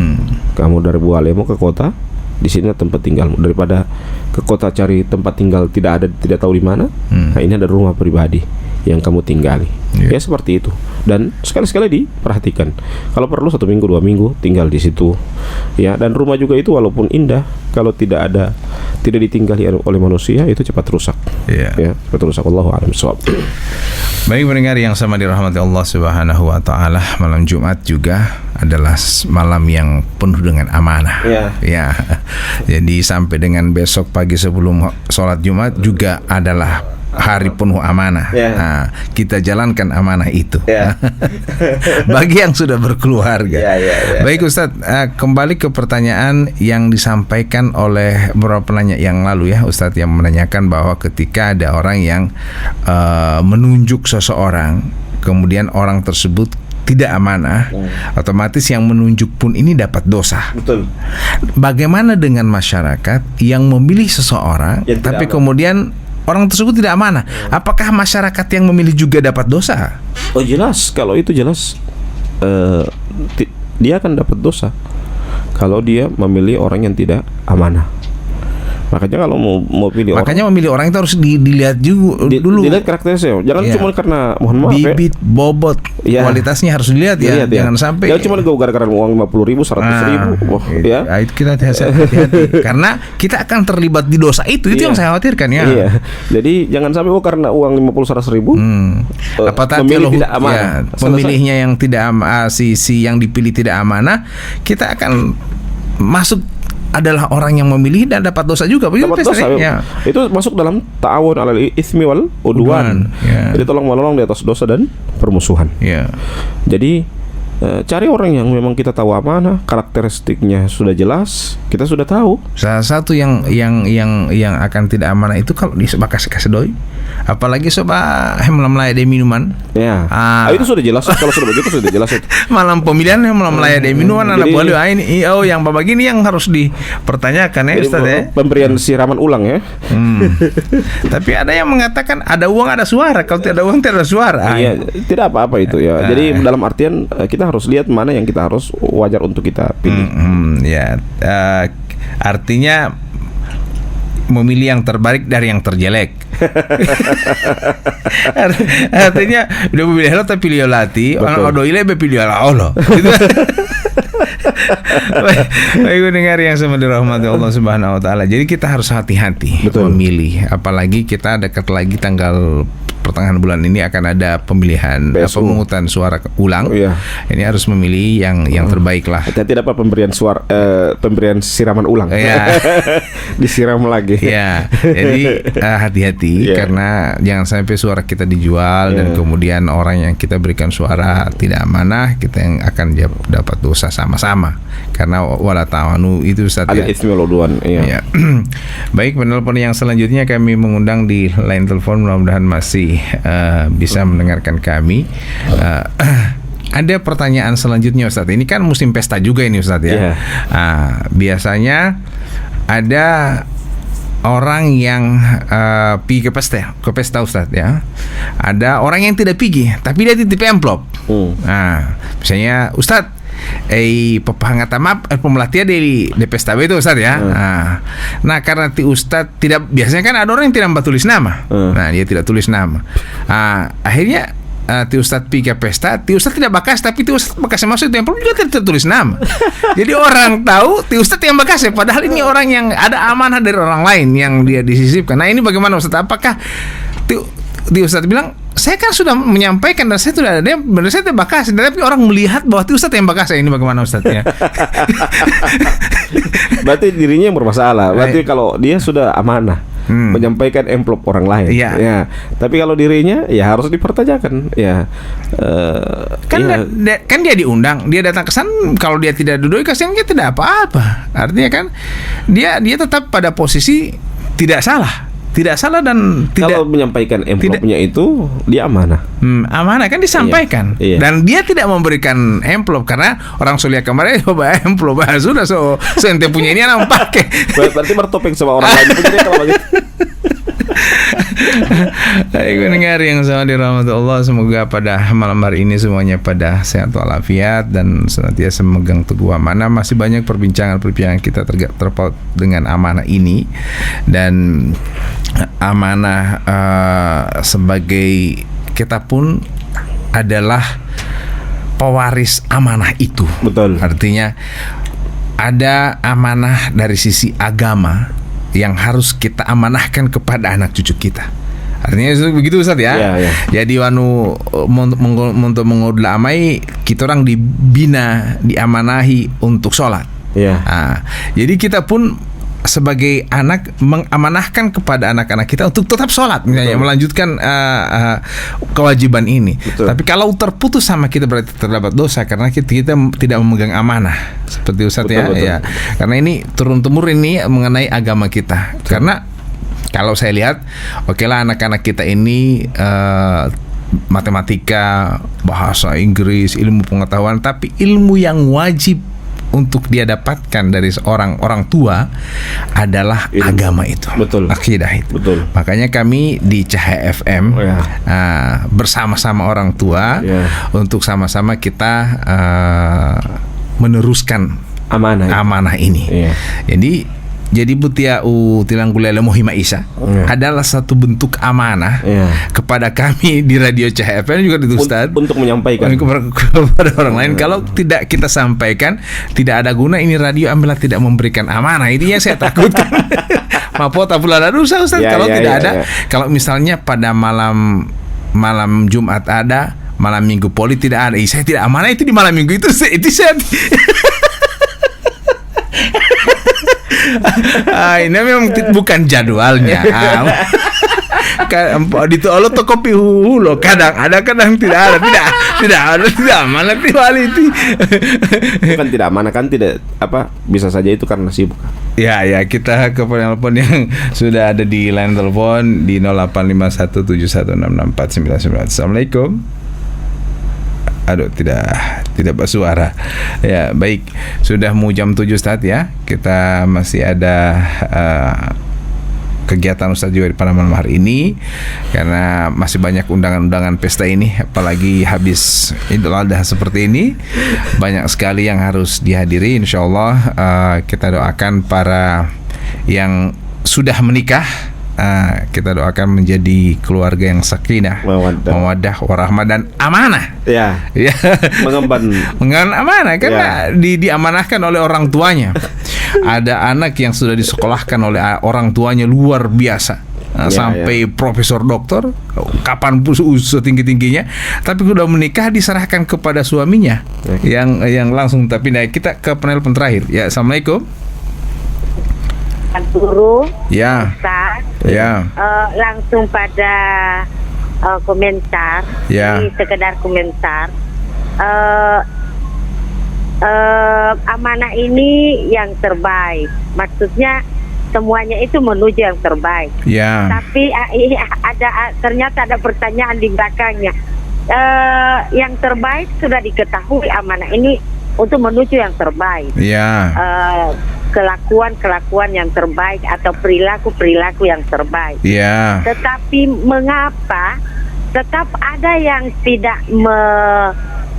Kamu dari Bualemo ke kota, di sini tempat tinggalmu. Daripada ke kota cari tempat tinggal tidak tahu di mana. Nah, ini ada rumah pribadi yang kamu tinggali. Ya seperti itu. Dan sekali-sekali diperhatikan. Kalau perlu 1 minggu 2 minggu tinggal di situ. Ya, dan rumah juga itu walaupun indah, kalau tidak ditinggali oleh manusia itu cepat rusak. Ya, cepat rusak. Allahu a'lam bishawab. Baik pendengar yang sama dirahmati Allah Subhanahu wa taala, malam Jumat juga adalah malam yang penuh dengan amanah. Ya. Jadi sampai dengan besok pagi sebelum sholat Jumat juga adalah hari penuh amanah. Nah, kita jalankan amanah itu. Bagi yang sudah berkeluarga. Baik Ustadz, kembali ke pertanyaan yang disampaikan oleh beberapa penanya yang lalu ya, Ustadz, yang menanyakan bahwa ketika ada orang yang menunjuk seseorang, kemudian orang tersebut tidak amanah, otomatis yang menunjuk pun ini dapat dosa. Betul. Bagaimana dengan masyarakat yang memilih seseorang tapi kemudian orang tersebut tidak amanah? Apakah masyarakat yang memilih juga dapat dosa? Oh jelas, kalau itu jelas dia akan dapat dosa kalau dia memilih orang yang tidak amanah. Makanya kalau mau pilih memilih orang itu harus dilihat juga dulu. Dilihat karakternya. Jangan cuma karena mohon maaf bibit, bobot, kualitasnya harus dilihat ya. Jangan sampai. Jangan cuma gara-gara uang 50.000, 100.000. Kita hati-hati. Karena kita akan terlibat di dosa itu yang saya khawatirkan ya. Jadi jangan sampai karena uang 50-100.000 pemilih tidak amanah. Pemilihnya yang tidak si yang dipilih tidak amanah, kita akan masuk adalah orang yang memilih dan dapat dosa juga. Dapat dosa. Itu masuk dalam ta'awun 'alal itsmi wal udwan. Jadi tolong menolong di atas dosa dan permusuhan. Jadi cari orang yang memang kita tahu amanah, karakteristiknya sudah jelas, kita sudah tahu. Salah satu yang akan tidak amanah itu kalau disebab kasih doi, apalagi sobat melamai de minuman. Itu sudah jelas. Kalau sudah begitu sudah jelas itu. Malam pemilihan melamai de minuman anak boleh ini yang begini yang harus dipertanyakan ya Ustaz ya. Pemberian siraman ulang ya. Tapi ada yang mengatakan ada uang ada suara, kalau tidak ada uang tidak ada suara. Tidak apa-apa itu ya. Jadi dalam artian kita harus lihat mana yang kita harus wajar untuk kita pilih. Artinya memilih yang terbaik dari yang terjelek. Artinya udah memilih lo tapi pilih lati, orang odoile pilih Allah. Baik dengar yang sama dirahmati Allah Subhanahu wa taala. Jadi kita harus hati-hati memilih, apalagi kita dekat lagi tanggal pertengahan bulan ini akan ada pemilihan pemungutan suara ulang. Ini harus memilih yang terbaik lah. Tidak apa pemberian suara pemberian siraman ulang. Disiram lagi. Jadi hati-hati karena jangan sampai suara kita dijual dan kemudian orang yang kita berikan suara tidak amanah, kita yang akan dapat dosa sama-sama. Karena wala ta'awanu itu Ustaz ya. Al-itsmi wal udwan. Baik, penelpon yang selanjutnya kami mengundang di line telepon, mudah-mudahan masih bisa mendengarkan kami. Ada pertanyaan selanjutnya Ustaz. Ini kan musim pesta juga ini Ustaz ya. Biasanya ada orang yang pergi ke pesta Ustaz ya. Ada orang yang tidak pergi tapi dia titip amplop. Misalnya Ustaz pepangatamap pemelatih di pesta itu Ustaz ya. Nah karena ti Ustaz tidak, biasanya kan ada orang yang tidak tulis nama. Nah dia tidak tulis nama. Akhirnya ti Ustaz pergi ke pesta, ti Ustaz tidak bakas, tapi ti Ustaz bakas masuk itu yang juga tidak tulis nama. Jadi orang tahu ti Ustaz yang bakas, padahal ini orang yang ada amanah dari orang lain yang dia disisipkan. Nah ini bagaimana Ustaz? Apakah ti Ustaz bilang saya kan sudah menyampaikan dan saya sudah ada, benar saya tidak bakas, tapi orang melihat bahwa ti Ustaz yang bakas, ini bagaimana Ustaz ya? Berarti dirinya yang bermasalah. Berarti kalau dia sudah amanah menyampaikan amplop orang lain, tapi kalau dirinya ya harus dipertanyakan. Kan dia diundang, dia datang ke sana, kalau dia tidak duduk kasihan dia tidak apa-apa. Artinya kan dia tetap pada posisi tidak salah dan kalau menyampaikan amplopnya itu dia amanah. Amanah kan disampaikan. Dan dia tidak memberikan amplop karena orang Sulia kemarin coba amplop sudah ente punya ini anak pakai. Berarti bertopeng sama orang lain punya kalau begitu. Baik pendengar yang sama dirahmati Allah, semoga pada malam hari ini semuanya pada sehat walafiat dan senantiasa memegang teguh amanah. Masih banyak perbincangan kita terpaut dengan amanah ini, dan amanah sebagai kita pun adalah pewaris amanah itu. Betul. Artinya ada amanah dari sisi agama yang harus kita amanahkan kepada anak cucu kita. Artinya begitu Ustaz ya. Jadi untuk mengudla amai kita orang dibina, diamanahi untuk sholat. Jadi kita pun sebagai anak mengamanahkan kepada anak-anak kita untuk tetap sholat, misalnya melanjutkan kewajiban ini. Tapi kalau terputus sama kita berarti terdapat dosa karena kita tidak memegang amanah seperti Ustaz ya. Karena ini turun-temurun ini mengenai agama kita. Karena kalau saya lihat, lah anak-anak kita ini matematika, bahasa Inggris, ilmu pengetahuan, tapi ilmu yang wajib untuk dia dapatkan dari seorang orang tua adalah agama itu, akidah itu. Makanya kami di Cahaya FM bersama-sama orang tua untuk sama-sama kita meneruskan amanah ini. Jadi butia tilang gulele Mohima Isa adalah satu bentuk amanah kepada kami di Radio Cahaya FM juga di Ustaz untuk menyampaikan kepada orang lain. Kalau tidak kita sampaikan, tidak ada guna. Ini radio ambillah tidak memberikan amanah. Ini yang saya takutkan. Mapota pula ada dosa Ustaz kalau tidak ada. Kalau misalnya pada malam Jumat ada, malam Minggu Poli tidak ada. Saya tidak amanah itu di malam Minggu itu saya ini memang bukan jadwalnya. Di Allah to kopi hulu kadang ada kadang tidak amanah itu. Bukan tidak amanah kan, tidak bisa saja itu karena sibuk. Ya kita ke penelpon yang sudah ada di line telepon di 085171664999. Assalamualaikum. Aduh, tidak bersuara. Ya, baik. Sudah mau jam 7 Ustaz ya. Kita masih ada kegiatan Ustaz juga pada malam hari ini karena masih banyak undangan-undangan pesta ini, apalagi habis Idul Adha seperti ini. Banyak sekali yang harus dihadiri. Insyaallah kita doakan para yang sudah menikah, kita doakan menjadi keluarga yang sakinah, mawaddah, warahmah dan amanah. Mengemban amanah karena diamanahkan oleh orang tuanya. Ada anak yang sudah disekolahkan oleh orang tuanya luar biasa. Sampai profesor doktor, kapan pun setinggi-tingginya, tapi sudah menikah diserahkan kepada suaminya yang langsung. Tapi kita ke penelpon terakhir. Ya, assalamualaikum. Guru, Ustaz, langsung pada komentar, ini sekedar komentar. Amanah ini yang terbaik, maksudnya semuanya itu menuju yang terbaik. Tapi ternyata ada pertanyaan di belakangnya. Yang terbaik sudah diketahui, amanah ini untuk menuju yang terbaik. Kelakuan yang terbaik atau perilaku yang terbaik. Tetapi mengapa tetap ada yang tidak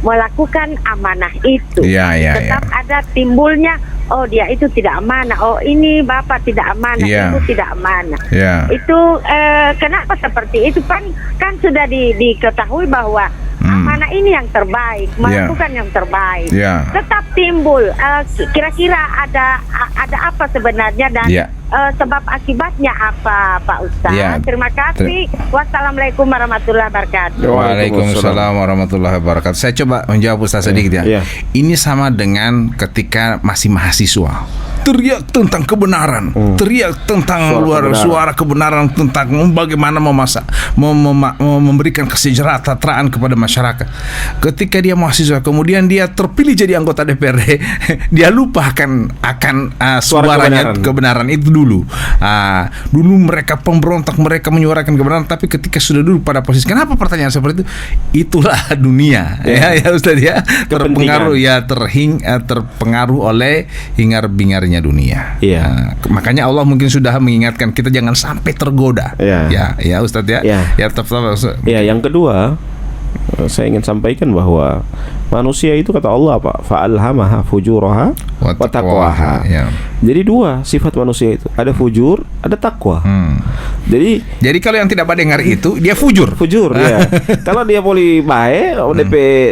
melakukan amanah itu? Tetap ada timbulnya, oh dia itu tidak amanah, oh ini bapak tidak amanah, ibu tidak amanah. Itu kenapa seperti itu? Kan sudah diketahui bahwa amanah ini yang terbaik, melakukan yang terbaik. Tetap timbul. Kira-kira ada apa sebenarnya dan sebab akibatnya apa, Pak Ustaz? Terima kasih. Wassalamualaikum warahmatullahi wabarakatuh. Waalaikumsalam warahmatullahi wabarakatuh. Saya coba menjawab Ustaz sedikit ya. Ini sama dengan ketika masih mahasiswa. Teriak tentang kebenaran, teriak tentang suara kebenaran tentang bagaimana memberikan kesejahteraan kepada masyarakat. Ketika dia mahasiswa, kemudian dia terpilih jadi anggota DPRD, dia lupa akan suaranya kebenaran itu dulu. Dulu mereka pemberontak, mereka menyuarakan kebenaran, tapi ketika sudah dulu pada posisi, kenapa pertanyaan seperti itu? Itulah dunia, ya Ustaz ya, terpengaruh terpengaruh oleh hingar-bingarnya dunia. Makanya Allah mungkin sudah mengingatkan kita jangan sampai tergoda. Ya Ustaz ya. Yang kedua, saya ingin sampaikan bahwa manusia itu kata Allah fa'alhamaha fujuraha wa taqwaha. Jadi dua sifat manusia itu, ada fujur, ada takwa. Jadi kalau yang tidak mendengar itu dia fujur. Ya. Kalau dia poli baik,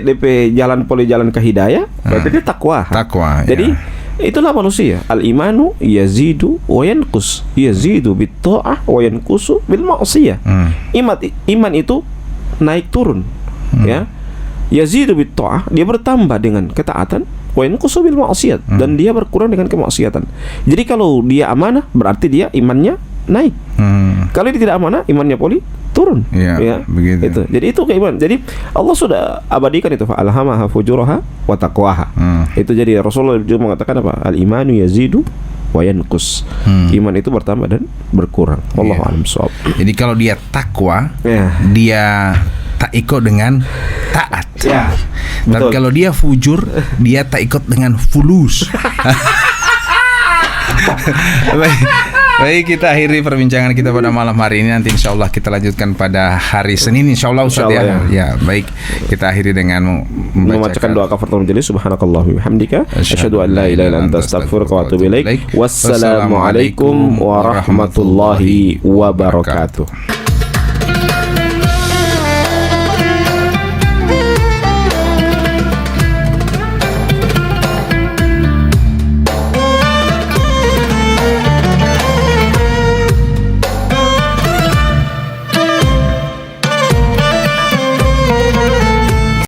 DP jalan ke hidayah, berarti dia takwa. Takwa. Jadi itulah manusia. Al-imanu yazidu wa yanqus. Yazidu bit ta'ah wa yanqusu bil ma'siyah. Iman itu naik turun, ya. Yazidu bit ta'ah, dia bertambah dengan ketaatan, wa yanqusu bil ma'siyah, dan dia berkurang dengan kemaksiatan. Jadi kalau dia amanah berarti dia imannya naik. Kalau dia tidak amanah, imannya turun. Ya, begitu. Itu. Jadi itu keimanan. Jadi Allah sudah abadikan itu, fa alhamaha fujuraha wa taqwaha. Itu jadi Rasulullah juga mengatakan apa? Al-imanu yazidu wa yanqus. Iman itu bertambah dan berkurang. Wallahu a'lam bishawab. Jadi kalau dia takwa, dia tak ikut dengan taat. Dan kalau dia fujur, dia tak ikut dengan fulus. Baik, kita akhiri perbincangan kita pada malam hari ini. Nanti insya Allah kita lanjutkan pada hari Senin, insya Allah Ustaz, ya. Baik, kita akhiri dengan membacakan doa kafaratul majelis. Subhanakallahumma bihamdika asyhadu an la ilaha illa anta astaghfiruka wa atubu ilaik. Wassalamualaikum warahmatullahi wabarakatuh.